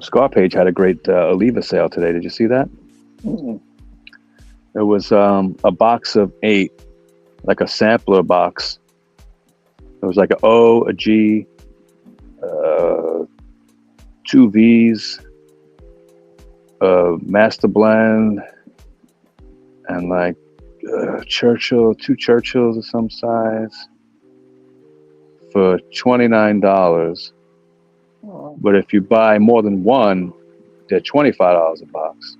Cigar Page had a great Oliva sale today. Did you see that? Mm-hmm. It was a box of 8, like a sampler box. It was like an O, a G, 2 V's, a Master Blend, and like Churchill, 2 Churchills of some size for $29. But if you buy more than one, they're $25 a box.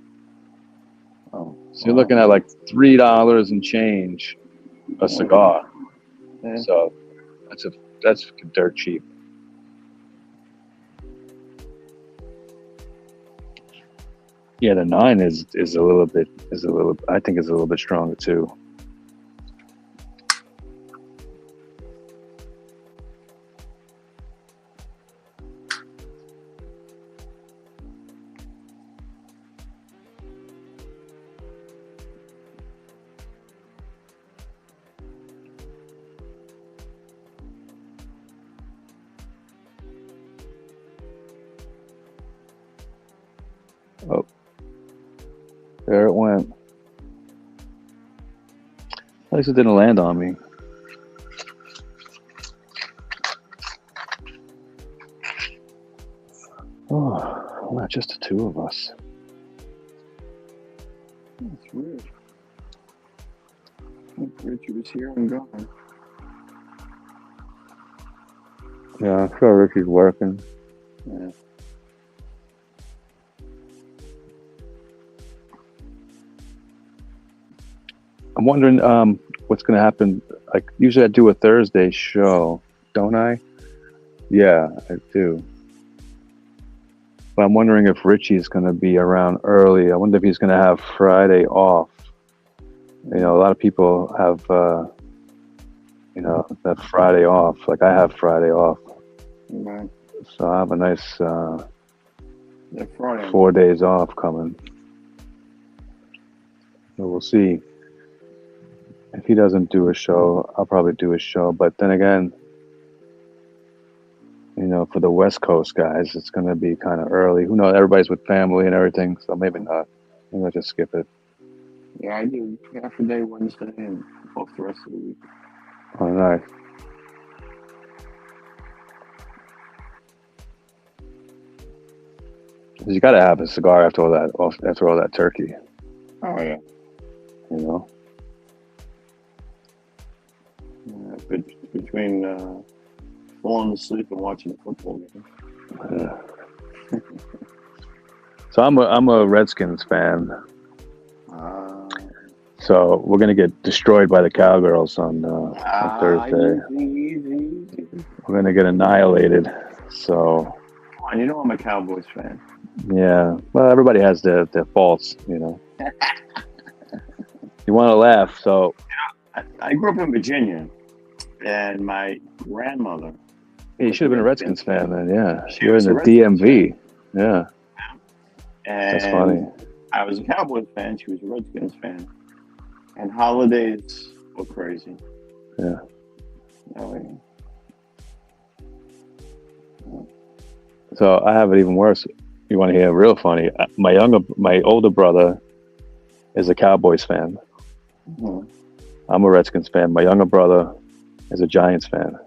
Oh, so you're looking at like $3 and change a cigar. Yeah. So that's dirt cheap. Yeah, the 9 is a little bit I think is a little bit stronger too. Oh, there it went. At least it didn't land on me. Oh, not just the 2 of us. That's weird. Richie was here and gone. Yeah, I'm sure Ricky's working. Yeah. I'm wondering what's going to happen. Like, usually I do a Thursday show, don't I? Yeah, I do. But I'm wondering if Richie's going to be around early. I wonder if he's going to have Friday off. You know, a lot of people have, you know, that Friday off. Like I have Friday off, Right. so I have a nice The front end. 4 days off coming. So we'll see. If he doesn't do a show, I'll probably do a show. But then again, you know, for the West Coast guys, it's going to be kind of early. Who knows? Everybody's with family and everything, so maybe not. Maybe I'll just skip it. Yeah, I do half a day Wednesday and off the rest of the week. Oh, nice. You got to have a cigar after all that. After all that turkey, Oh yeah. you know. Between falling asleep and watching the football game. Yeah. So I'm a Redskins fan. So we're gonna get destroyed by the Cowgirls on Thursday. Easy. We're gonna get annihilated. So And you know I'm a Cowboys fan. yeah, well, everybody has their faults, you know. You want to laugh, so I grew up in Virginia, and my grandmother. you should have been a Redskins fan then. Yeah, She you're in was the a Redskins DMV. Yeah, And that's funny. I was a Cowboys fan. She was a Redskins fan. And holidays were crazy. Yeah. Oh, yeah. So I have it even worse. You want to hear real funny? My older brother is a Cowboys fan. Mhm. I'm a Redskins fan. My younger brother is a Giants fan.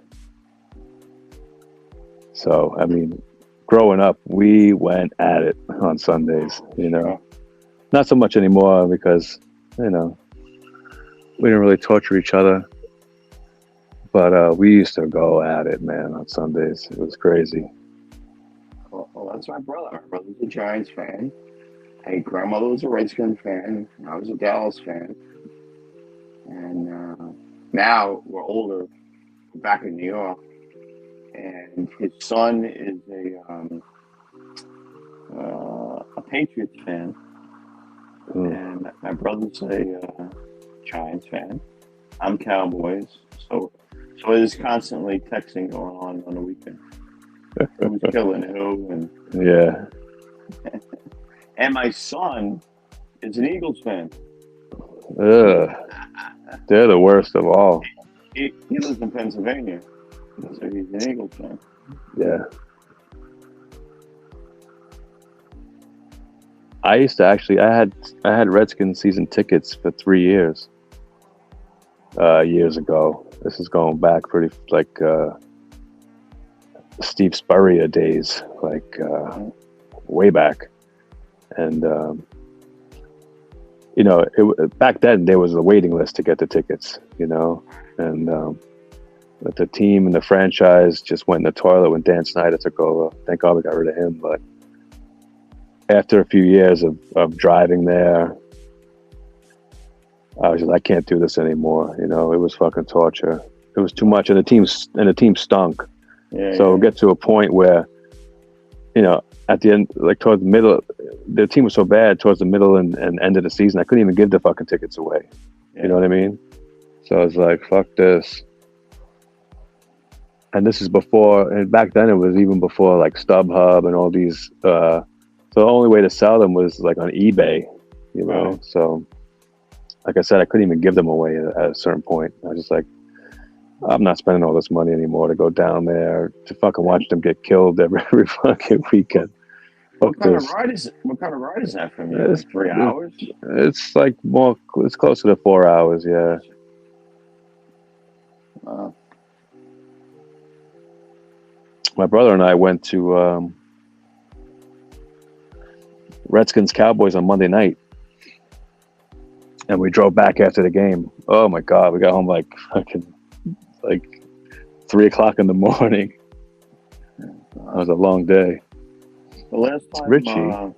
So I mean, growing up, we went at it on Sundays. You know, not so much anymore because you know we didn't really torture each other. But we used to go at it, man, on Sundays. It was crazy. Well, that's my brother. My brother's a Giants fan. My grandmother was a Redskins fan. I was a Dallas fan. And now we're older, we're back in New York, and his son is a Patriots fan, and my brother's a Giants fan. I'm Cowboys, so there's constantly texting going on the weekend. Who's killing who, and Yeah. and my son is an Eagles fan. Ugh. They're the worst of all. He lives in Pennsylvania, so he's an Eagles fan. Yeah. I used to actually. I had Redskins season tickets for 3 years. Years ago. This is going back pretty like Steve Spurrier days, like way back. And you know, back then there was a waiting list to get the tickets. You know, and but the team and the franchise just went in the toilet when Dan Snyder took over. Thank God we got rid of him. But after a few years of driving there, I can't do this anymore. You know, it was fucking torture. It was too much, and the team stunk. Yeah, So get to a point where, you know, at the end, like towards the middle, the team was so bad towards the middle and end of the season, I couldn't even give the fucking tickets away. yeah. You know what I mean? So I was like, fuck this. And this is before, and back then it was even before like StubHub and all these. So the only way to sell them was like on eBay, you know. Right. So, like I said, I couldn't even give them away at a certain point. I was just like, I'm not spending all this money anymore to go down there to fucking watch them get killed every fucking weekend. What kind of ride is that from you? It's 3 hours? It's like it's closer to 4 hours, yeah. My brother and I went to Redskins Cowboys on Monday night, and we drove back after the game. Oh my God, we got home like fucking like 3 o'clock in the morning. That was a long day. The last time Richie.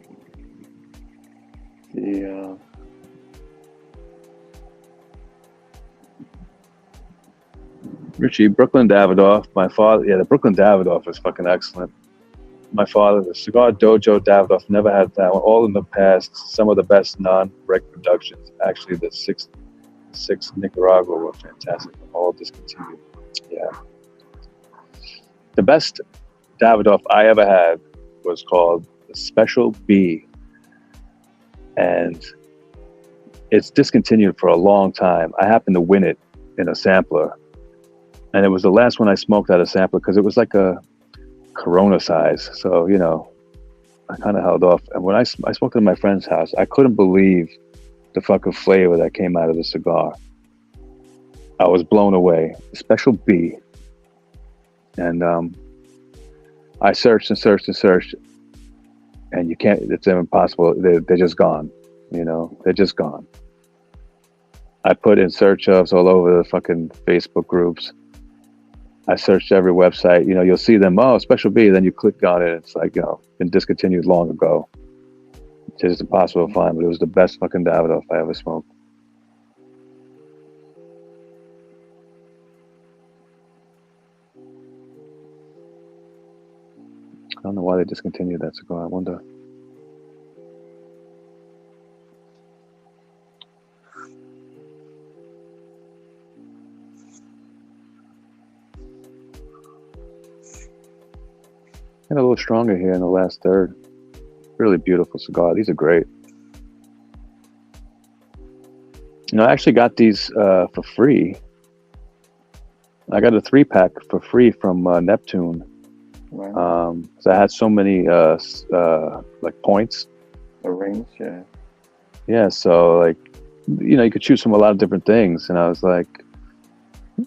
Richie, Brooklyn Davidoff, my father. Yeah, the Brooklyn Davidoff is fucking excellent. My father, the Cigar Dojo Davidoff, never had that one. All in the past, some of the best non-rec productions. Actually, the 6 in Nicaragua were fantastic. All discontinued. Yeah. The best Davidoff I ever had was called the Special B, and it's discontinued for a long time. I happened to win it in a sampler, and it was the last one I smoked out of sampler because it was like a Corona size. So, you know, I kind of held off. And when I smoked it in my friend's house, I couldn't believe the fucking flavor that came out of the cigar. I was blown away. Special B. And I searched and searched and searched, and you can't, it's impossible. They're just gone. You know, they're just gone. I put in search ofs all over the fucking Facebook groups. I searched every website. You know, you'll see them, oh, Special B. Then you click on it. It's like, you know, been discontinued long ago. It's just impossible to find, but it was the best fucking Davidoff I ever smoked. I don't know why they discontinued that cigar. I wonder. And a little stronger here in the last third. Really beautiful cigar. These are great. You know, I actually got these for free. I got a 3-pack for free from Neptune. Right. So I had so many like points. The rings, yeah. Yeah, so like, you know, you could choose from a lot of different things, and I was like,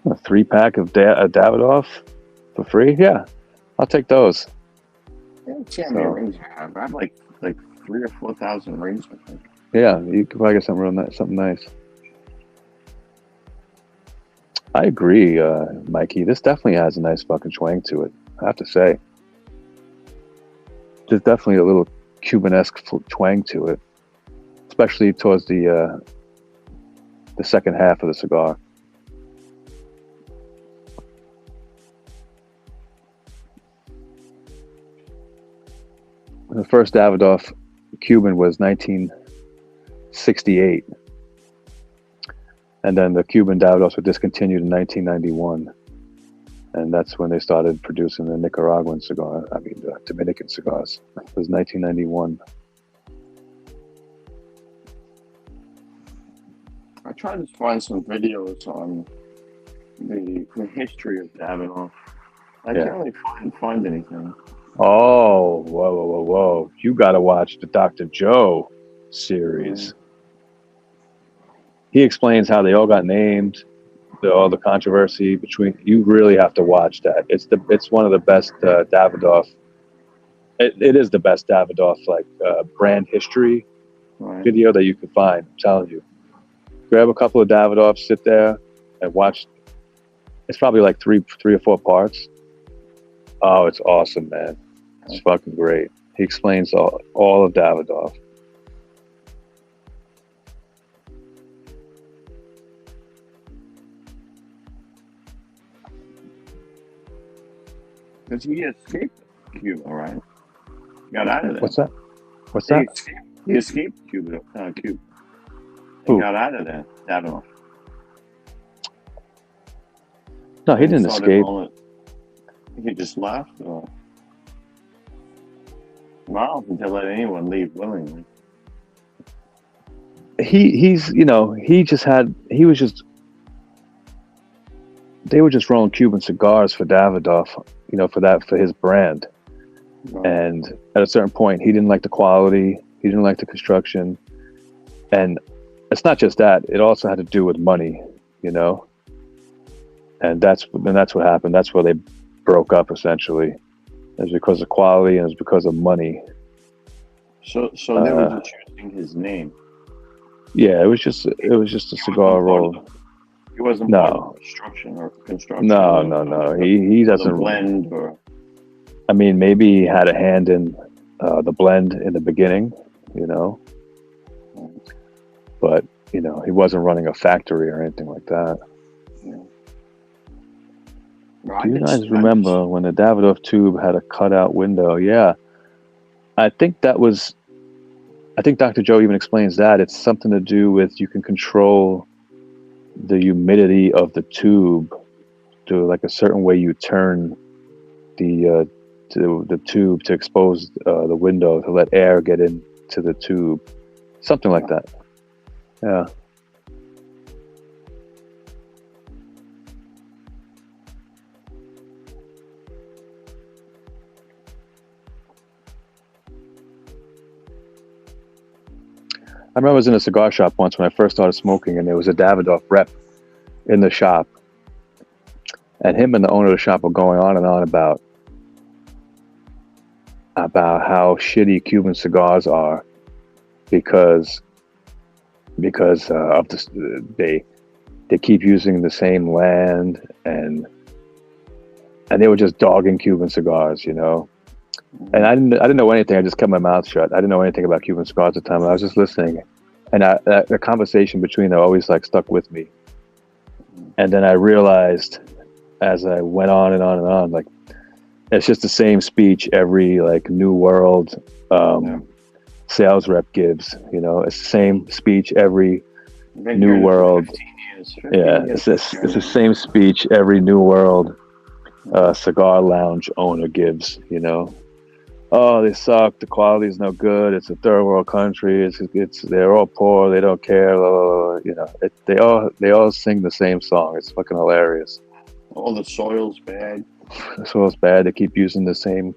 a 3-pack of Davidoff for free? Yeah, I'll take those. See how many rings I have. I have like 3,000 or 4,000 rings, I think. Yeah, you could probably get something real nice, something nice. I agree, Mikey. This definitely has a nice fucking twang to it, I have to say. There's definitely a little Cuban-esque twang to it, especially towards the second half of the cigar. The first Davidoff Cuban was 1968. And then the Cuban Davidoffs were discontinued in 1991. And that's when they started producing the Nicaraguan cigar. I mean, the Dominican cigars. It was 1991. I tried to find some videos on the history of Davidoff. I can't really find anything. Oh, whoa. You got to watch the Dr. Joe series. He explains how they all got named, all the controversy between. You really have to watch that. It's one of the best Davidoff. It is the best Davidoff brand history video that you could find. I'm telling you. Grab a couple of Davidoffs, sit there, and watch. It's probably like three or four parts. Oh, it's awesome, man. It's fucking great. He explains all of Davidoff. Because he escaped Cuba, right? Got out of there. What's that? What's that? He escaped Cuba. Cuba. He got out of there. Davidoff. No, he didn't escape. He just left. Or... Well, they let anyone leave willingly. They were just rolling Cuban cigars for Davidoff, for his brand. Right. And at a certain point, he didn't like the quality, he didn't like the construction. And it's not just that, it also had to do with money, And that's what happened. That's where they broke up essentially. It was because of quality and it was because of money. So they were just using his name. Yeah, it was just a cigar roll. He wasn't part of construction. No. He doesn't blend or. I mean, maybe he had a hand in the blend in the beginning, but he wasn't running a factory or anything like that. Yeah. Do you guys remember when the Davidoff tube had a cutout window? Yeah, I think Dr. Joe even explains that it's something to do with you can control the humidity of the tube to like a certain way you turn the tube to expose the window to let air get into the tube, something like that. Yeah. I remember I was in a cigar shop once when I first started smoking, and there was a Davidoff rep in the shop, and him and the owner of the shop were going on and on about how shitty Cuban cigars are because of this, they keep using the same land, and they were just dogging Cuban cigars, you know. And I didn't know anything. I just kept my mouth shut. I didn't know anything about Cuban cigars at the time. I was just listening, and the conversation between them always like stuck with me. And then I realized, as I went on and on and on, like it's just the same speech every like New World sales rep gives. You know, it's the same speech every New World. 15 years. It's the same speech every New World cigar lounge owner gives. You know. Oh, they suck. The quality is no good. It's a third world country. It's they're all poor. They don't care. Blah, blah, blah. You know, they all sing the same song. It's fucking hilarious. All the soil's bad. The soil's bad. They keep using the same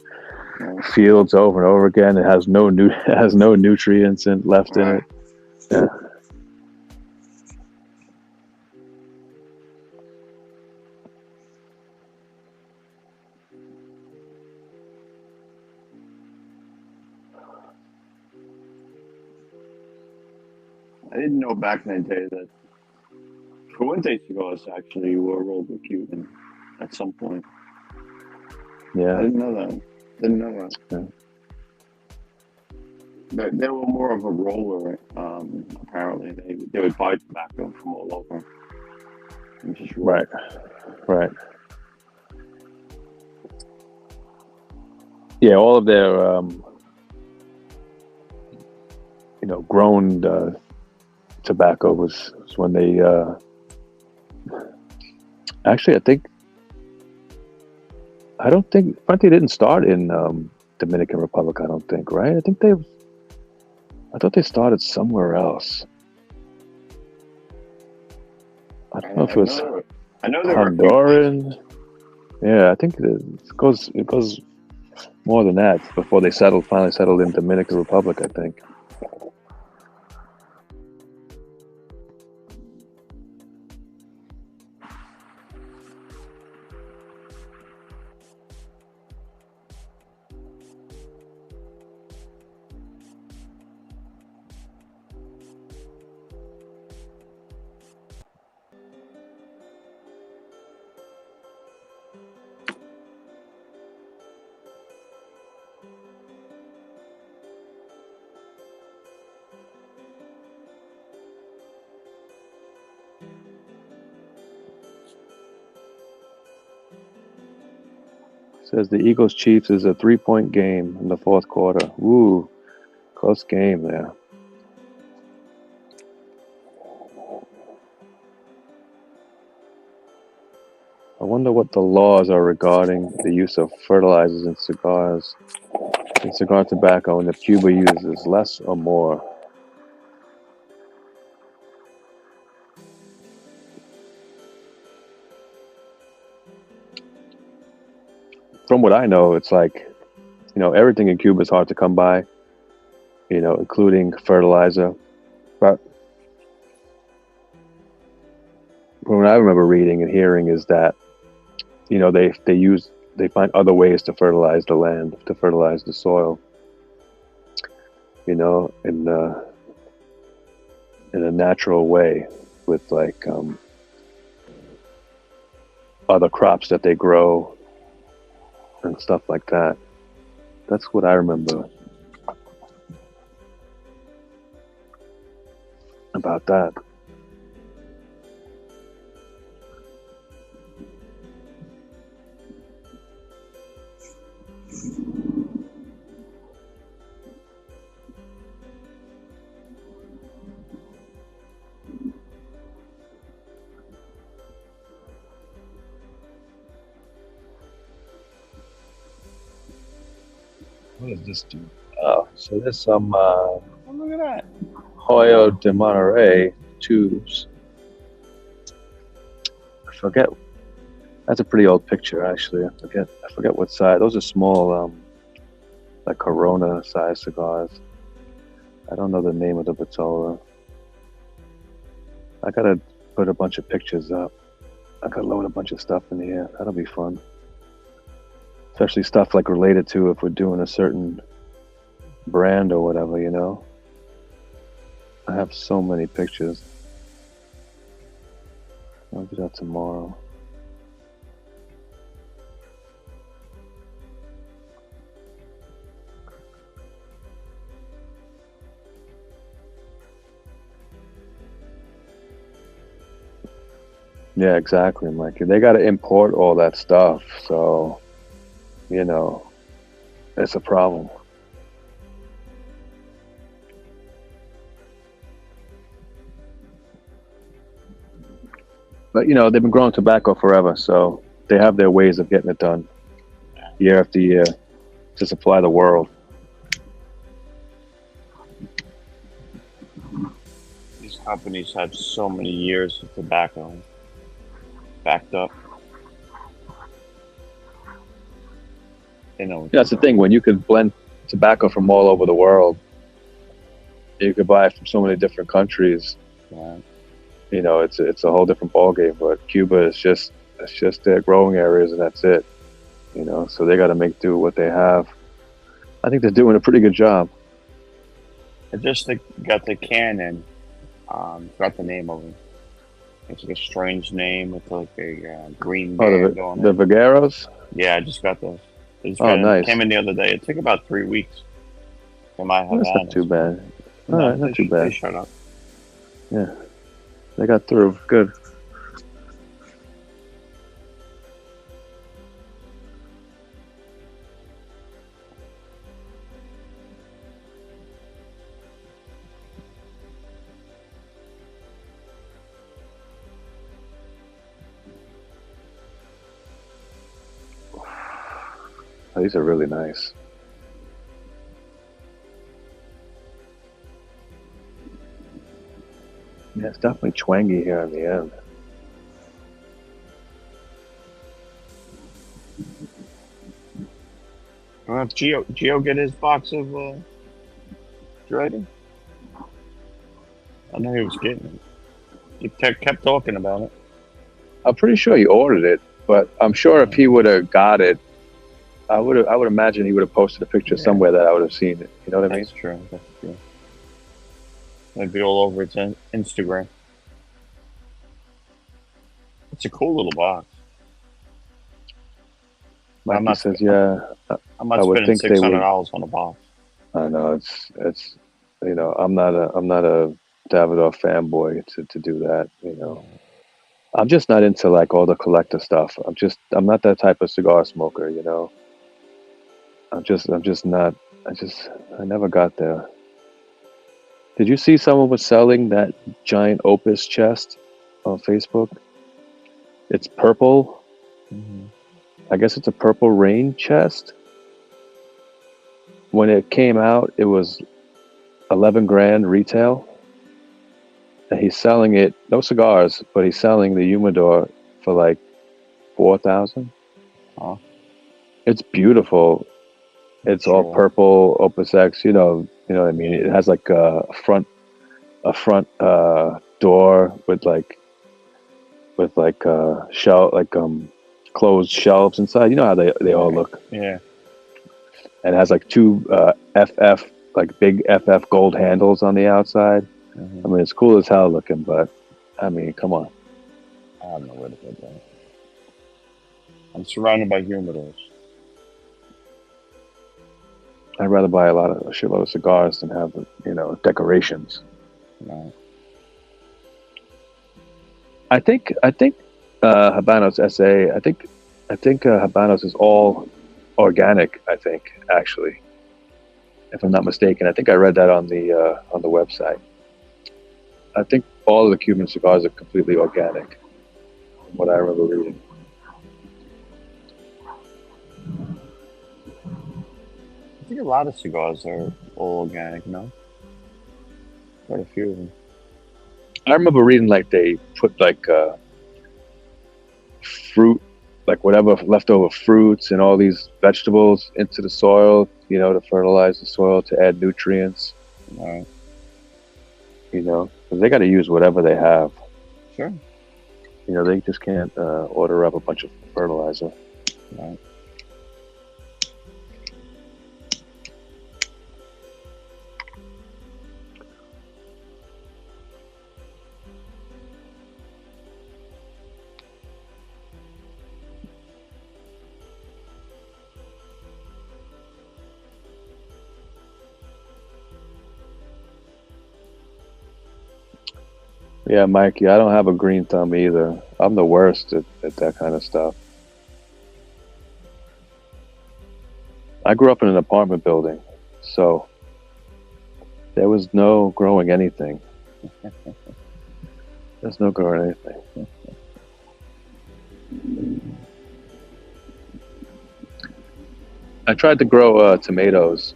fields over and over again. It has no nutrients left in it. Yeah. I didn't know back in the day that Fuente cigars actually were rolled with Cuban at some point. Yeah. I didn't know that. Yeah. They were more of a roller. Apparently, they would buy tobacco from all over. And just roll. Right. Yeah, all of their grown tobacco was when they actually I don't think Fuente didn't start in Dominican Republic. I don't think, right? I thought they started somewhere else. I don't know if it was Honduran. Yeah, I think it goes more than that before they finally settled in Dominican Republic, I think. Says the Eagles Chiefs is a 3-point game in the fourth quarter. Ooh, close game there. I wonder what the laws are regarding the use of fertilizers in cigars. In cigar tobacco, and if Cuba uses less or more. From what I know, it's like, everything in Cuba is hard to come by, including fertilizer. But from what I remember reading and hearing is that, they find other ways to fertilize the land, to fertilize the soil, in a natural way with like other crops that they grow and stuff like that. That's what I remember about that. What is this dude? Oh, so there's some Oh, look at that. Hoyo de Monterey tubes. I forget. That's a pretty old picture, actually. I forget what size. Those are small, like Corona size cigars. I don't know the name of the Vitola. I gotta put a bunch of pictures up. I gotta load a bunch of stuff in here. That'll be fun. Especially stuff like related to if we're doing a certain brand or whatever, you know. I have so many pictures. I'll do that tomorrow. Yeah, exactly, Mikey. They got to import all that stuff, so you know it's a problem. But you know they've been growing tobacco forever, so they have their ways of getting it done year after year to supply the world. These companies have so many years of tobacco backed up. You know, Yeah, that's the thing. When you could blend tobacco from all over the world, you could buy it from so many different countries. right? You know, it's a whole different ballgame. But Cuba is just it's just their growing areas, and that's it. You know, so they got to make do with what they have. I think they're doing a pretty good job. I just got the Canon. Got the name of it. It's like a strange name with like a green Oh, band on the it. Vagueros. Yeah, I just got those. I just Oh, got it. nice. Came in the other day. It took about 3 weeks for my That's not too Havanas. bad. All No, right, not too they bad. shut up. Yeah, they got through. Good. Oh, these are really nice. Yeah, it's definitely twangy here in the end. Well, Geo get his box of Dreddy? I know he was getting it. He kept talking about it. I'm pretty sure he ordered it, but I'm sure if Yeah, he would have got it, I would imagine he would have posted a picture yeah, somewhere that I would have seen it. You know what I mean? that's true. That's true. It'd be all over its Instagram. It's a cool little box. I'm Mikey not. says, yeah, I'm I not would spending think six they hundred would. dollars on a box. I know it's you know I'm not a Davidoff fanboy to do that. You know, I'm just not into like all the collector stuff. I'm not that type of cigar smoker. You know, I'm just not. I never got there. Did you see someone was selling that giant Opus chest on Facebook? It's purple. Mm-hmm. I guess it's a purple rain chest. When it came out, it was 11 grand retail. And he's selling it, no cigars, but he's selling the humidor for like 4,000. Oh, It's beautiful. It's all sure. purple Opus X. You know what I mean. Yeah. It has like a front door with shell closed shelves inside. You know how they all Right. look. Yeah. And it has like two FF like big FF gold handles on the outside. Mm-hmm. I mean, it's cool as hell looking, but I mean, come on. I don't know where to put that. I'm surrounded by humidors. I'd rather buy a shitload of cigars than have decorations. No. I think Habanos SA. I think Habanos is all organic. I think actually, if I'm not mistaken, I think I read that on the website. I think all of the Cuban cigars are completely organic, from what I remember reading. think a lot of cigars are all organic, no? Quite a few of them. I remember reading like they put like fruit, like whatever leftover fruits and all these vegetables into the soil, to fertilize the soil to add nutrients, Right. because they got to use whatever they have. Sure. They just can't order up a bunch of fertilizer. Right. Yeah, Mikey, I don't have a green thumb either. I'm the worst at that kind of stuff. I grew up in an apartment building, so there was no growing anything. There's no growing anything. I tried to grow tomatoes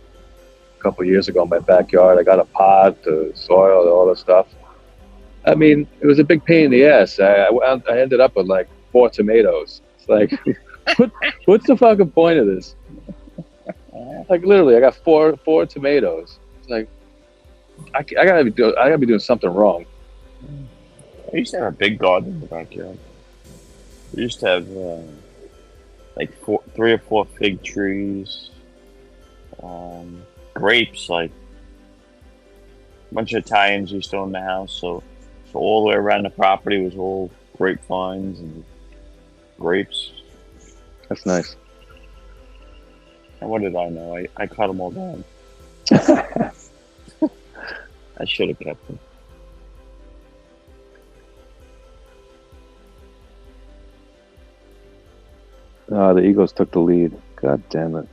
a couple of years ago in my backyard. I got a pot, the soil, all the stuff. I mean, it was a big pain in the ass. I ended up with like 4 tomatoes. It's like, what's the fucking point of this? Like literally, I got four tomatoes. It's like, I gotta be doing something wrong. I used to have a big garden in the backyard. We used to have like 3 or 4 fig trees, grapes, like a bunch of Italians used to own the house. So all the way around the property was all grapevines and grapes. That's nice. And what did I know? I cut them all down. I should have kept them. The Eagles took the lead. God damn it.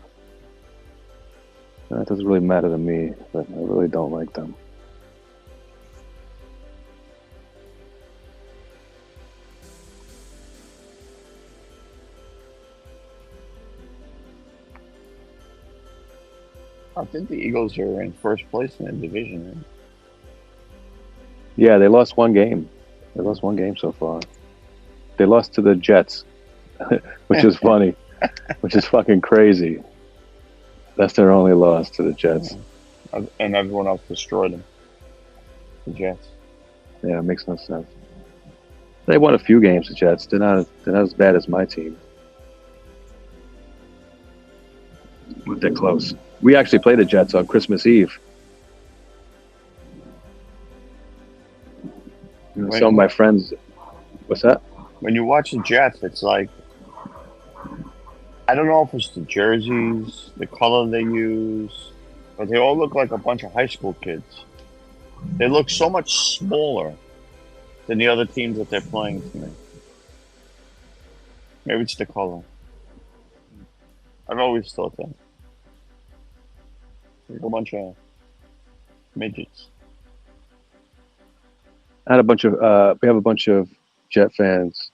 That doesn't really matter to me, but I really don't like them. I think the Eagles are in first place in the division. Right? Yeah, they lost one game. They lost one game so far. They lost to the Jets, which is funny, which is fucking crazy. That's their only loss to the Jets. Yeah. And everyone else destroyed them. The Jets. Yeah, it makes no sense. They won a few games, the Jets. They're not as bad as my team. But they're close. We actually played the Jets on Christmas Eve. Some of my friends. What's that? When you watch the Jets, it's like, I don't know if it's the jerseys, the color they use, but they all look like a bunch of high school kids. They look so much smaller than the other teams that they're playing to me. Maybe it's the color. I've always thought that. Like a bunch of midgets. I had we have a bunch of Jet fans,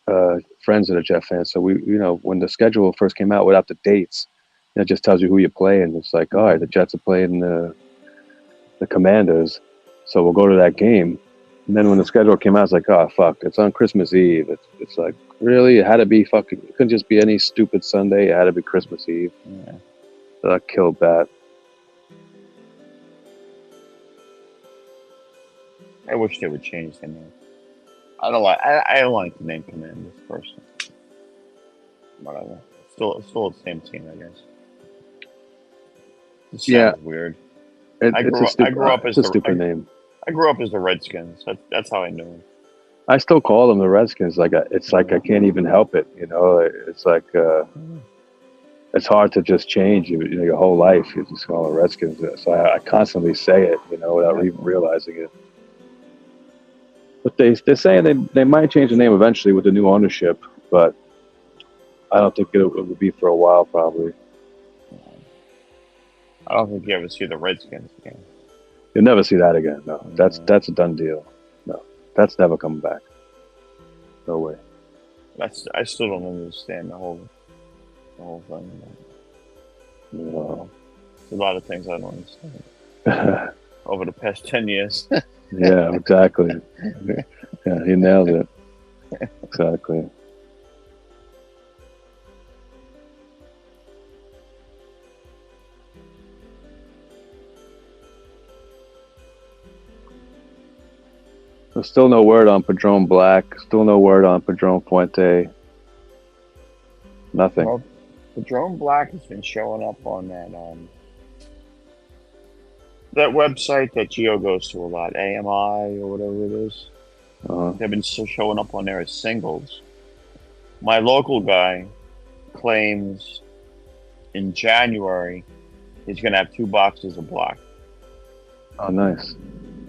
friends that are Jet fans. So we, when the schedule first came out without the dates, it just tells you who you play, and it's like, all right, the Jets are playing the Commanders, so we'll go to that game. And then when the schedule came out, it's like, oh fuck, it's on Christmas Eve. It's like, really, it had to be fucking. It couldn't just be any stupid Sunday. It had to be Christmas Eve. Yeah. So I killed that. I wish they would change the name. I don't like the name Commanders personally. Whatever. Still the same team, I guess. It sounds weird. I grew up as a stupid name. I grew up as the Redskins. That's how I knew them. I still call them the Redskins. It's like I can't even help it. It's like it's hard to just change. Your whole life you just call them Redskins. So I constantly say it, without even realizing it. But they're saying they might change the name eventually with the new ownership, but I don't think it would be for a while, probably. I don't think you ever see the Redskins again. You'll never see that again. No, that's a done deal. No, that's never coming back. No way. I still don't understand the whole thing. No. a lot of things I don't understand over the past 10 years. Yeah, exactly. Yeah, he nailed it. Exactly. There's still no word on Padron Black. Still no word on Padron Fuente. Nothing. Well, the drone black has been showing up on that website that Geo goes to a lot, AMI or whatever it is. Uh-huh. They've been still showing up on there as singles. My local guy claims in January he's gonna have 2 boxes of black. Oh, nice.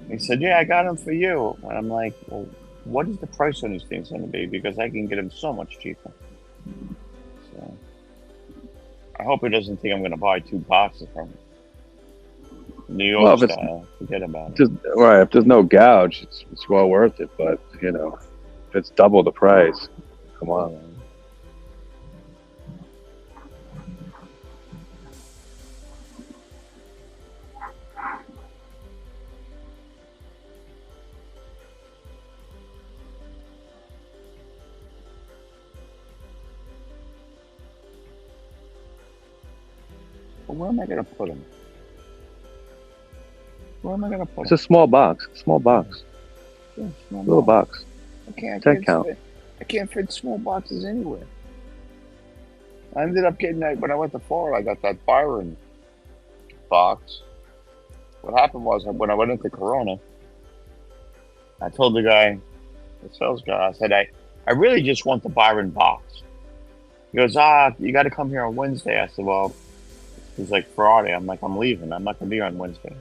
He said, "Yeah, I got them for you." And I'm like, "Well, what is the price on these things going to be? Because I can get them so much cheaper." So I hope he doesn't think I'm going to buy 2 boxes from him. New Well, York style. Forget about it. just right, if there's no gouge, it's well worth it. But if it's double the price, come on. Yeah. But where am I going to put them? Where am I going to put It's them? a small box. Small box. Yeah, small Little box. I can't 10 count. I can't fit small boxes anywhere. I ended up getting that when I went to Florida. I got that Byron box. What happened was when I went into Corona, I told the guy, the sales guy, I said, I really just want the Byron box. He goes, you got to come here on Wednesday. I said, well, he's like, Friday. I'm like, I'm leaving. I'm not going to be here on Wednesday.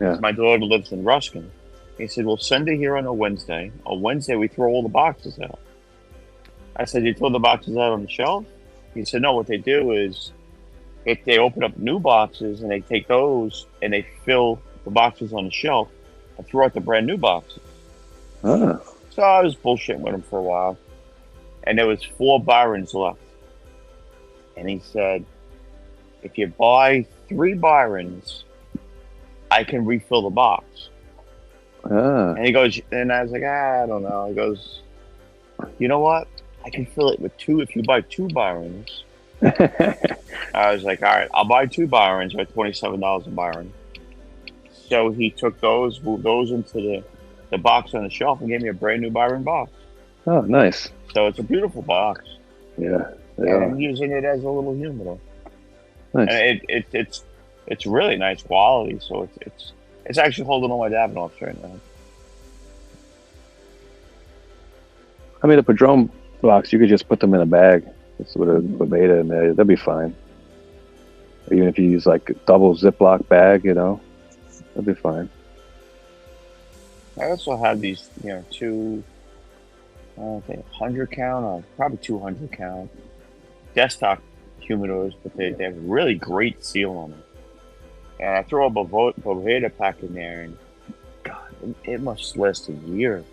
Yeah. My daughter lives in Ruskin. He said, well, send it here on a Wednesday. On Wednesday, we throw all the boxes out. I said, you throw the boxes out on the shelf? He said, no, what they do is if they open up new boxes and they take those and they fill the boxes on the shelf and throw out the brand new boxes. Ah. So I was bullshitting with him for a while. And there was 4 Byrons left. And he said, if you buy 3 Byrons, I can refill the box. Ah. And he goes, and I was like, I don't know. He goes, you know what? I can fill it with 2 if you buy 2 Byrons. I was like, all right, I'll buy 2 Byrons at $27 a Byron. So he took those, moved those into the box on the shelf and gave me a brand new Byron box. Oh, nice. So it's a beautiful box. Yeah. And Yeah. I'm using it as a little humidor. Nice. And it's really nice quality. So it's actually holding on my Davidoffs right now. I mean, a Padron box, you could just put them in a bag. Just with a beta in there, they'll be fine. Even if you use like a double Ziploc bag, they'll be fine. I also have these, 2, I don't think 100 count or probably 200 count desktop humidors, but they have a really great seal on them. And I throw a Boveda pack in there, and God, it must last a year.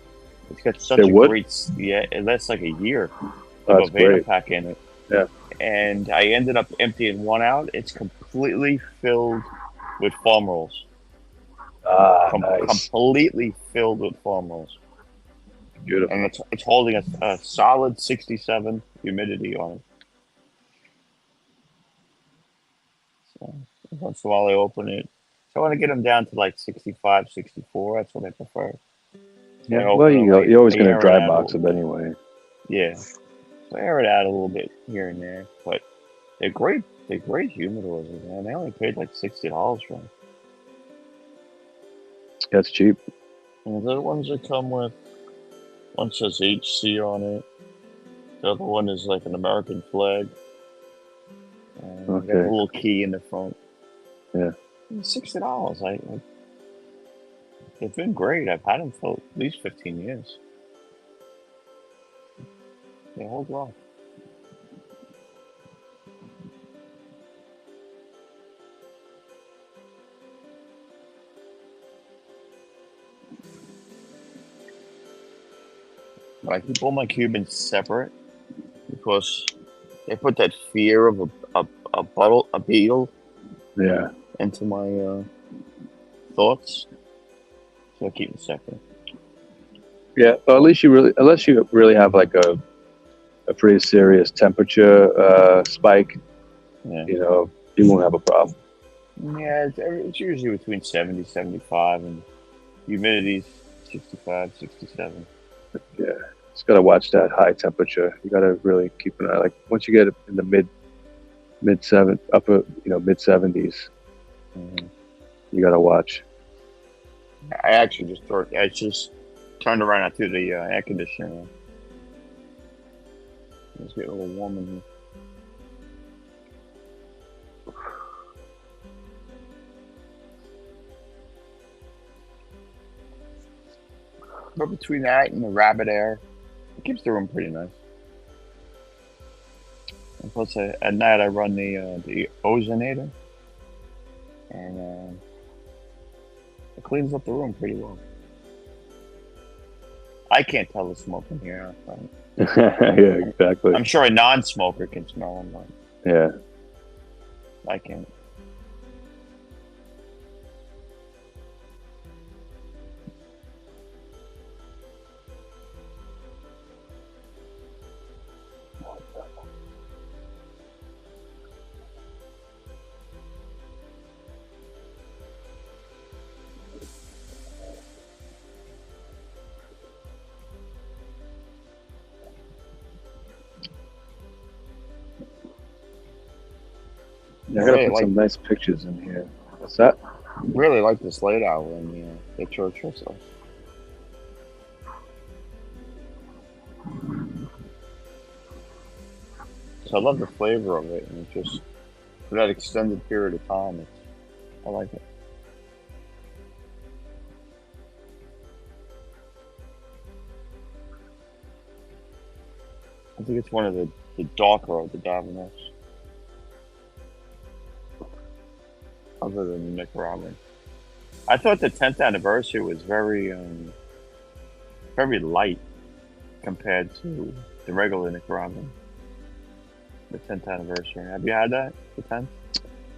It's got such it lasts like a year. The That's Boveda great. pack in it. Yeah. And I ended up emptying one out. It's completely filled with foam rolls. Ah, nice. Completely filled with foam rolls. Beautiful. And it's holding a solid 67 humidity on it. So once in a while I open it. So I want to get them down to like 65, 64. That's what I prefer. Yeah. Well, you're always going to dry box them anyway. Yeah. So I air it out a little bit here and there. But they're great. They're great humidors, man. They only paid like $60 for them. That's cheap. And the other ones that come with, one says HC on it. The other one is like an American flag. And got a little key in the front. Yeah. $60. They've been great. I've had them for at least 15 years. They hold well. But I keep all my Cubans separate because they put that fear of a beetle Yeah. into my thoughts, so I keep it separate. Yeah. Well, at least unless you really have like a pretty serious temperature spike, Yeah. you won't have a problem. Yeah, it's usually between 70, 75, and humidity's 65, 67. Yeah. Just gotta watch that high temperature. You gotta really keep an eye. Like once you get in the mid 70s, Mm-hmm. you gotta watch. I just turned around and threw the air conditioner on. It's getting a little warm in here. But between that and the rabbit air, it keeps the room pretty nice. And plus, at night I run the ozonator, and it cleans up the room pretty well. I can't tell the smoke in here. Yeah, exactly. I'm sure a non-smoker can smell them, but Yeah. I can't. I gotta put some nice pictures in here. What's that? Really like this layout in the Churchill stuff. So I love the flavor of it, and it just for that extended period of time, I like it. I think it's one of the darker of the Davidoffs, other than the Nicaraguan. I thought the 10th anniversary was very light compared to the regular Nicaraguan. The 10th anniversary. Have you had that? The 10th?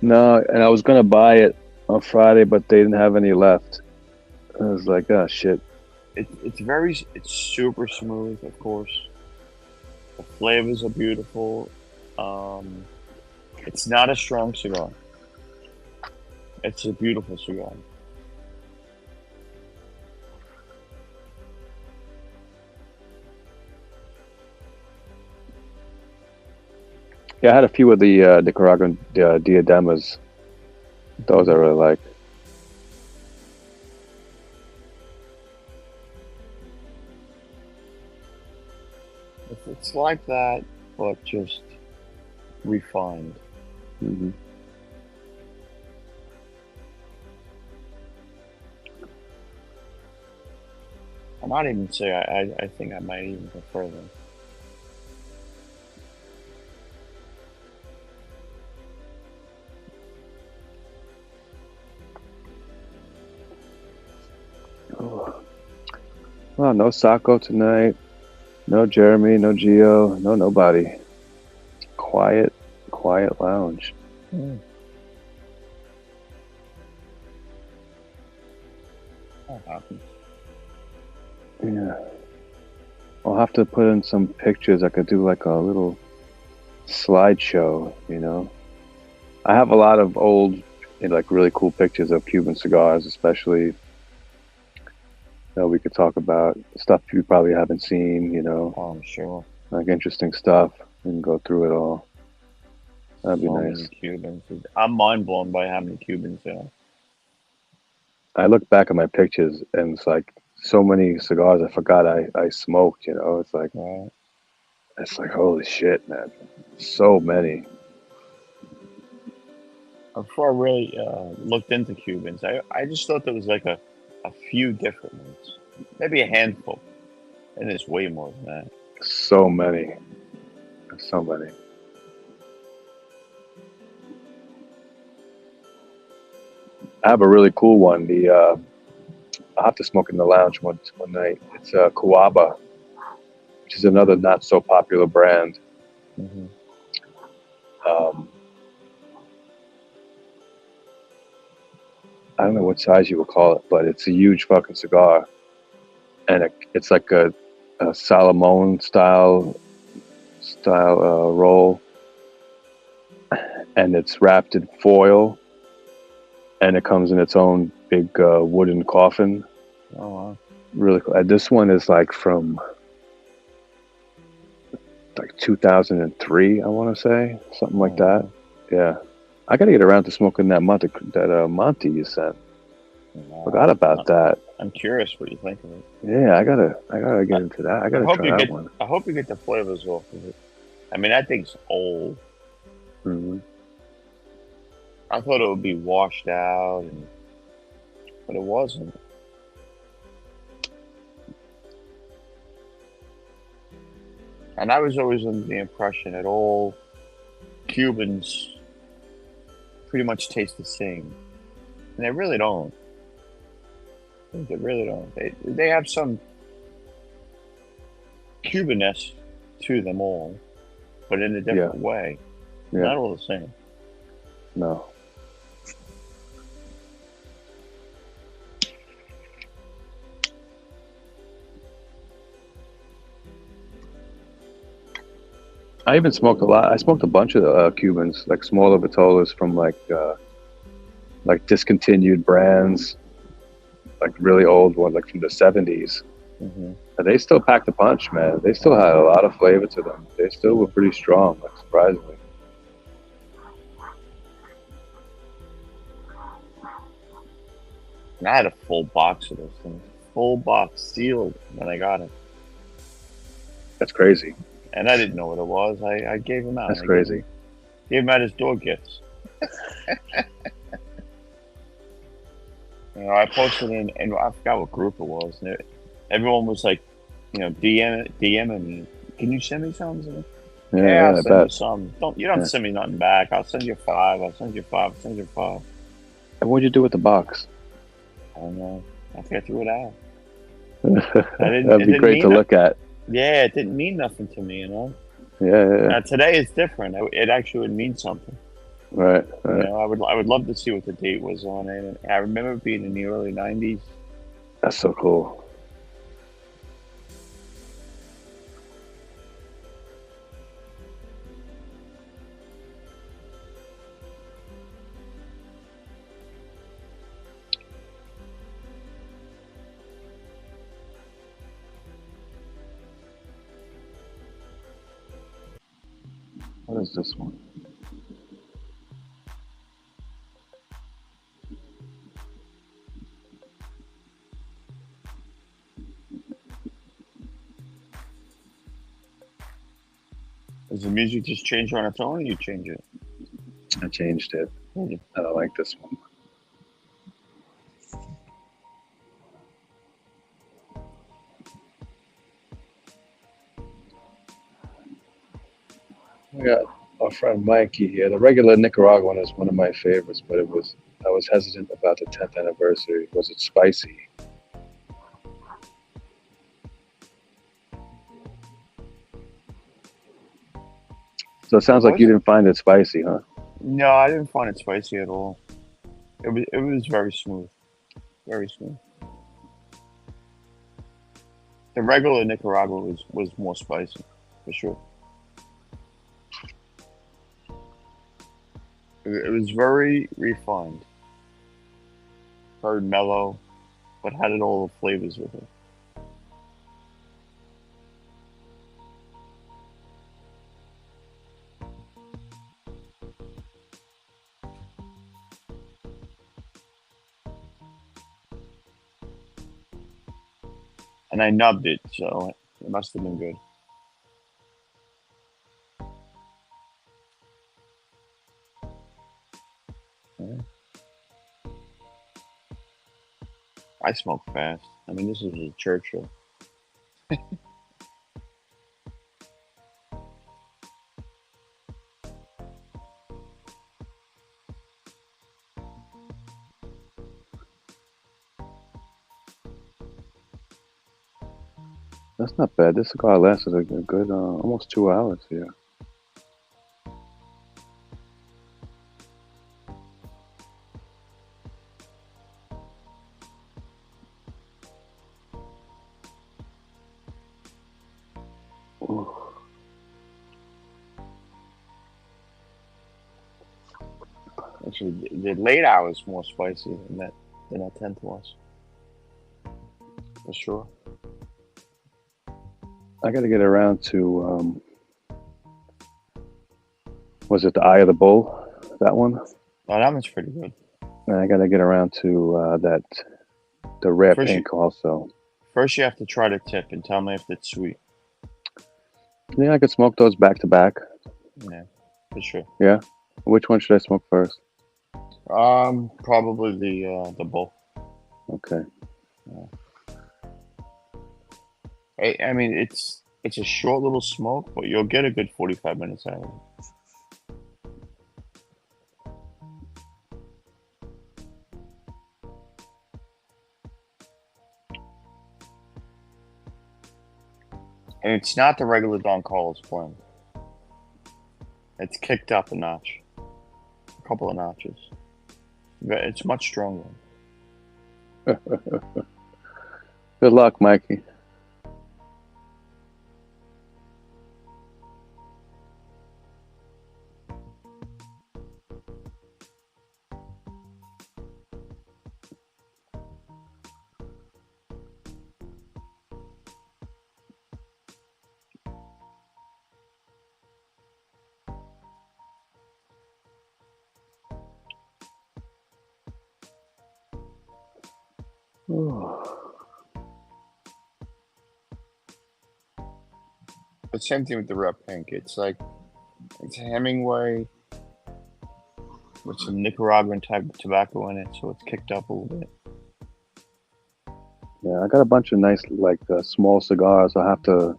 No, and I was gonna buy it on Friday, but they didn't have any left. I was like, oh shit. It's super smooth, of course. The flavors are beautiful. Um, it's not a strong cigar. It's a beautiful cigar. Yeah, I had a few of the Nicaraguan diademas. Those I really like. It's like that, but just refined. Mm-hmm. I might even say I think I might even prefer them. Oh. Well, no Sacco tonight. No Jeremy. No Gio. No nobody. Quiet lounge. Mm. That happens. Yeah. I'll have to put in some pictures. I could do like a little slideshow, I have a lot of old, like really cool pictures of Cuban cigars, especially we could talk about stuff you probably haven't seen, Oh, I'm sure. like interesting stuff and go through it all. That'd be So nice. many Cubans. I'm mind blown by how many Cubans there are. I look back at my pictures and it's like so many cigars I forgot I smoked, It's like Right. it's like holy shit, man. So many. Before I really looked into Cubans, I just thought there was like a few different ones, maybe a handful, and there's way more than that. So many. So many. I have a really cool one. I'll have to smoke in the lounge one night. It's Kuaba, which is another not so popular brand. Mm-hmm. Um, I don't know what size you would call it, but it's a huge fucking cigar, and it's like a Salomon style roll, and it's wrapped in foil, and it comes in its own big wooden coffin. Oh wow. Really cool. This one is like from like 2003, I want to say, something like that. Yeah, I got to get around to smoking that Monty you sent. Wow. Forgot about that. I'm curious what you think of it. Yeah, I gotta get into that. I gotta try that one. I hope you get the flavors off of it. I mean, that thing's old. Mm-hmm. I thought it would be washed out, but it wasn't. And I was always under the impression that all Cubans pretty much taste the same, and they really don't. They really don't. They have some Cubanness to them all, but in a different way. Yeah. Not all the same. No. I even smoked a lot. I smoked a bunch of Cubans, like smaller vitolas from like discontinued brands, like really old ones, like from the 70s. Mm-hmm. And they still packed a punch, man. They still had a lot of flavor to them. They still were pretty strong, like surprisingly. And I had a full box of those things, full box sealed when I got it. That's crazy. And I didn't know what it was. I gave him out. That's crazy. Gave him out as door gifts. I posted and I forgot what group it was. And everyone was like, DMing me. Can you send me some? Yeah, I'll send you some. You don't send me nothing back. I'll send you 5. I'll send you 5. I'll send you 5. And what'd you do with the box? I don't know. I think I threw it out. That'd be great to look at. Yeah, it didn't mean nothing to me, Yeah. Now, today is different. It actually would mean something. Right. I would love to see what the date was on it. And I remember it being in the early 90s. That's so cool. What is this one? Does the music just change on its own, or you change it? I changed it. Mm-hmm. I don't like this one. We got our friend Mikey here. The regular Nicaraguan is one of my favorites, but I was hesitant about the 10th anniversary. Was it spicy? So it sounds like you didn't find it spicy, huh? No, I didn't find it spicy at all. It was very smooth. Very smooth. The regular Nicaragua was more spicy, for sure. It was very refined, very mellow, but had all the flavors with it. And I nubbed it, so it must have been good. Yeah. I smoke fast. I mean, this is a Churchill. That's not bad. This cigar lasted a good almost 2 hours here. Actually, the late hour is more spicy than that 10th was. For sure. I got to get around to, was it the Eye of the Bull? That one? Oh, that one's pretty good. And I got to get around to the rare First, pink also. first you have to try the tip and tell me if it's sweet. Yeah, I could smoke those back to back. Yeah, for sure. Yeah. Which one should I smoke first? Probably the bull. Okay. I mean, it's a short little smoke, but you'll get a good 45 minutes out of it. And it's not the regular Don Carlos blend. It's kicked up a notch, a couple of notches. It's much stronger. Good luck, Mikey. The same thing with the red pink. It's Hemingway with some Nicaraguan type of tobacco in it, so it's kicked up a little bit. Yeah, I got a bunch of nice, like, small cigars. I have to,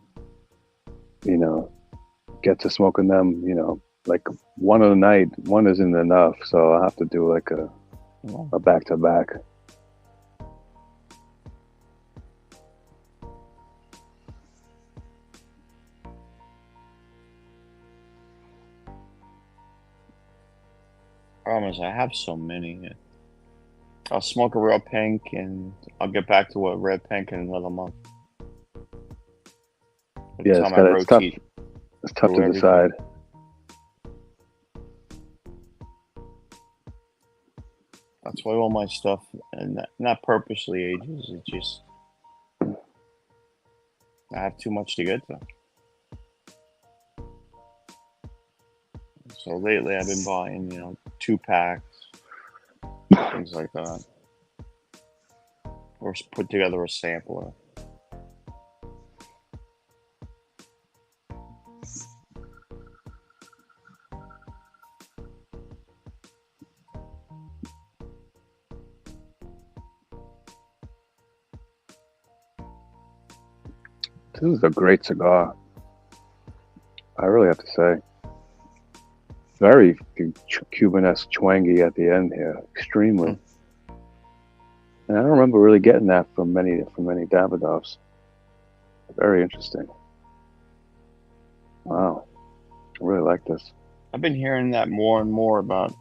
get to smoking them, like one a night. One isn't enough, so I have to do like a back to back. Problem is, I have so many. I'll smoke a red pink, and I'll get back to a red pink in another month. By the Yeah, time I it's tough. rotate It's tough through to everything. decide. That's why all my stuff, and not purposely ages. It just I have too much to get to. So lately, I've been buying, 2-packs, things like that, or put together a sampler. This is a great cigar. I really have to say. Very Cuban-esque twangy at the end here. Extremely. And I don't remember really getting that from many Davidoffs. Very interesting. Wow. I really like this. I've been hearing that more and more about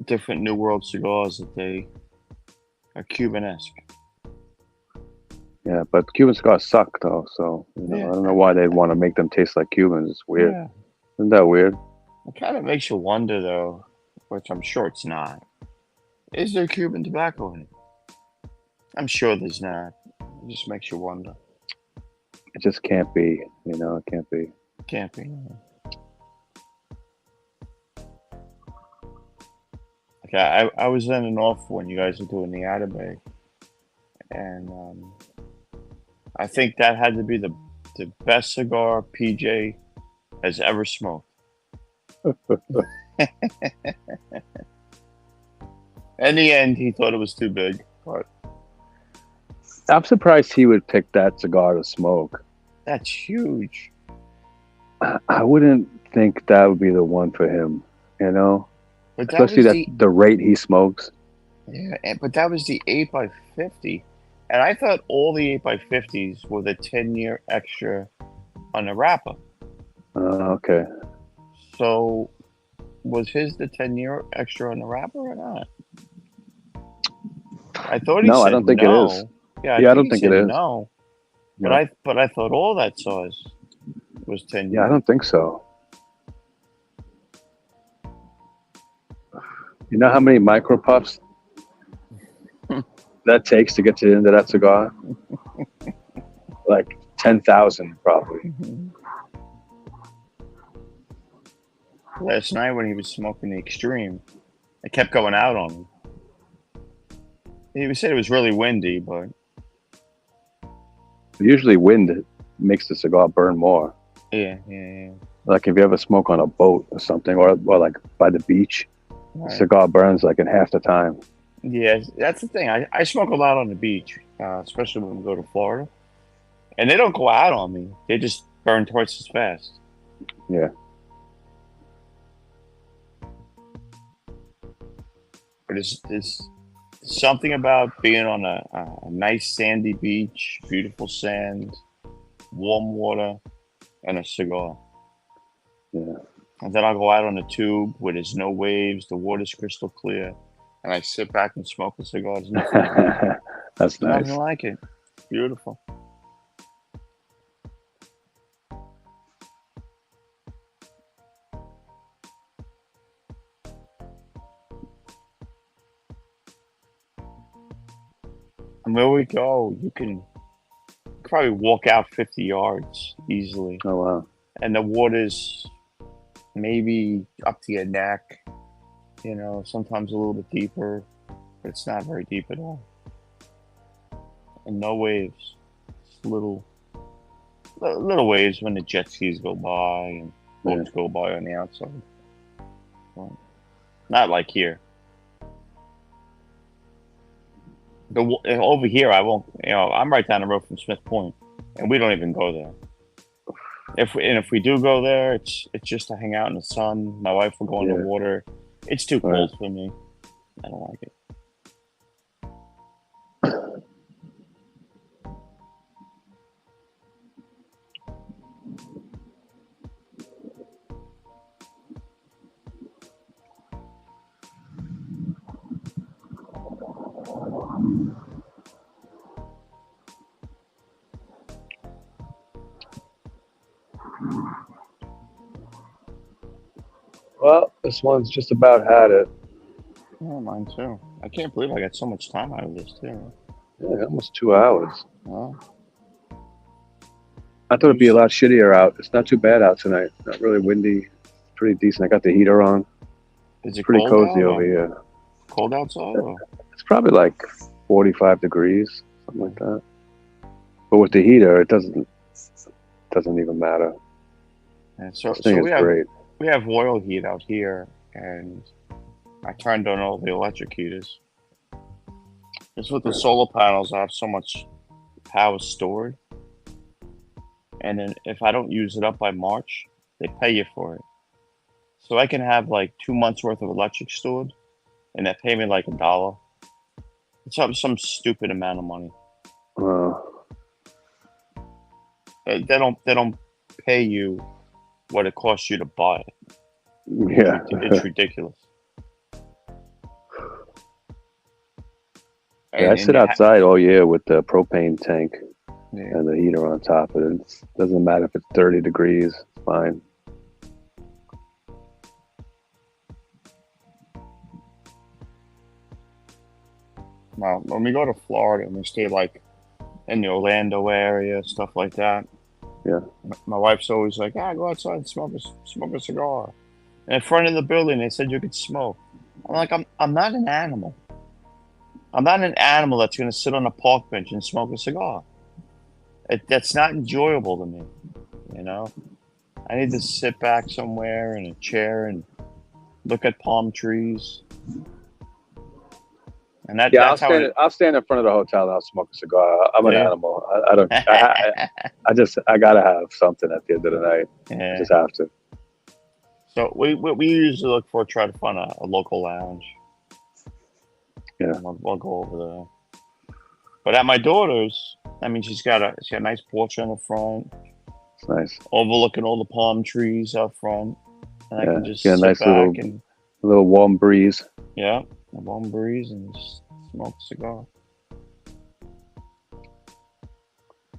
different New World cigars that they are Cuban-esque. Yeah, but Cuban cigars suck though, so Yeah. I don't know why they'd want to make them taste like Cubans. It's weird. Yeah. Isn't that weird? It kind of makes you wonder, though, which I'm sure it's not. Is there Cuban tobacco in it? I'm sure there's not. It just makes you wonder. It just can't be. It can't be. Can't be. Okay, I was in and off when you guys were doing the Atabay, and I think that had to be the best cigar PJ has ever smoked. In the end, he thought it was too big, but I'm surprised he would pick that cigar to smoke. that's huge. I wouldn't think that would be the one for him, But that especially was the rate he smokes. but that was the 8x50, and I thought all the 8x50s were the 10-year extra on the wrapper. Okay. So, was his the 10-year extra on the wrapper or not? I thought he No, said I don't think no. it is. Yeah, I don't think it is. No, Yeah. but I thought all that size was 10 years. Yeah, I don't think so. You know how many micro puffs that takes to get to the end of that cigar? Like 10,000 probably. Last night when he was smoking the Extreme, it kept going out on him. He said it was really windy, but Usually wind makes the cigar burn more. yeah. Like if you ever smoke on a boat or something, or like by the beach, the Right. cigar burns like in half the time. Yeah, that's the thing. I smoke a lot on the beach, especially when we go to Florida. And they don't go out on me. They just burn twice as fast. Yeah. But it's something about being on a nice sandy beach, beautiful sand, warm water, and a cigar. Yeah. And then I'll go out on a tube where there's no waves, the water's crystal clear, and I sit back and smoke a cigar. There's nothing like it. That's nice. Nothing like it. Beautiful. And where we go, you can probably walk out 50 yards easily. Oh wow. And the water's maybe up to your neck, sometimes a little bit deeper, but it's not very deep at all. And no waves. Just little waves when the jet skis go by and boats go by on the outside. Well, not like here. Over here, I won't. I'm right down the road from Smith Point, and we don't even go there. If we do go there, it's just to hang out in the sun. My wife will go in the water. It's too cold for me. I don't like it. Well, this one's just about had it. Oh, mine too. I can't believe I got so much time out of this too. Yeah, almost 2 hours. Well, I thought it'd be a lot shittier out. It's not too bad out tonight. Not really windy. Pretty decent. I got the heater on. is it Pretty cold cozy out, over here. Cold outside? Or? It's probably like 45 degrees, something like that. But with the heater, it doesn't even matter. Yeah, This thing is great. We have oil heat out here, and I turned on all the electric heaters. Just with the solar panels, I have so much power stored. And then if I don't use it up by March, they pay you for it. So I can have like 2 months worth of electric stored, and they pay me like $1. It's some stupid amount of money. They don't pay you what it costs you to buy it. Yeah, it's ridiculous. I sit outside all year with the propane tank and the heater on top of it. It doesn't matter if it's 30 degrees, it's fine. Well, when we go to Florida and we stay like in the Orlando area, stuff like that. Yeah. My wife's always like, go outside and smoke a cigar. And in front of the building, they said you could smoke. I'm like, I'm not an animal. I'm not an animal that's going to sit on a park bench and smoke a cigar. That's not enjoyable to me, I need to sit back somewhere in a chair and look at palm trees. And I'll stand in front of the hotel and I'll smoke a cigar. I'm an animal. I don't. I gotta have something at the end of the night. Yeah. I just have to. So we usually try to find a local lounge. Yeah. We'll go over there. But at my daughter's, she's got a nice porch on the front. It's nice. Overlooking all the palm trees out front. And I can just get a nice little warm breeze. Yeah, a warm breeze and just smoke a cigar.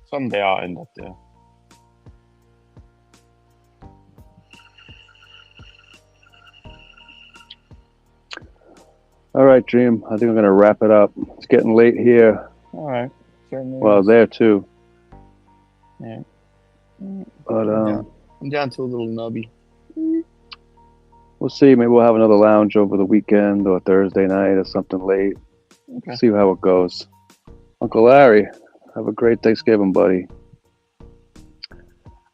Someday I'll end up there. All right, Dream. I think I'm gonna wrap it up. It's getting late here. All right. Certainly. Well, is. there too. Yeah. But I'm down to a little nubby. we'll see. Maybe we'll have another lounge over the weekend or Thursday night or something late. Okay. See how it goes. Uncle Larry, have a great Thanksgiving, buddy.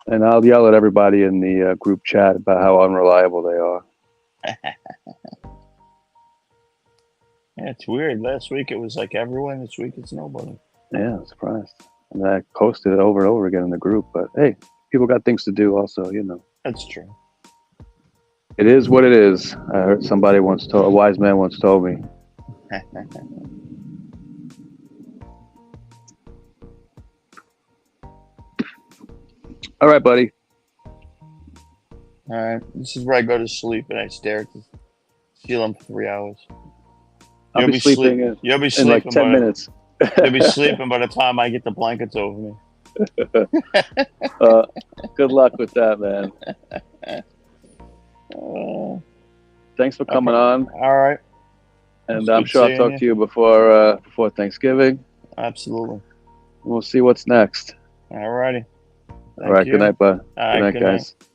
And I'll yell at everybody in the group chat about how unreliable they are. Yeah, it's weird. Last week it was like everyone. This week it's nobody. Yeah, I'm surprised. And I posted it over and over again in the group. But hey, people got things to do also, you know. That's true. It is what it is. I heard somebody once told, a wise man once told me. All right, buddy. All right. This is where I go to sleep and I stare at the ceiling for 3 hours. I'll be sleeping You'll be in sleeping like 10 minutes. You'll be sleeping by the time I get the blankets over me. Good luck with that, man. Thanks for coming on. All right. And I'm sure I'll talk to you before Thanksgiving. Absolutely. We'll see what's next. All righty. All right. Good night, bud. All right, good night, guys. Night.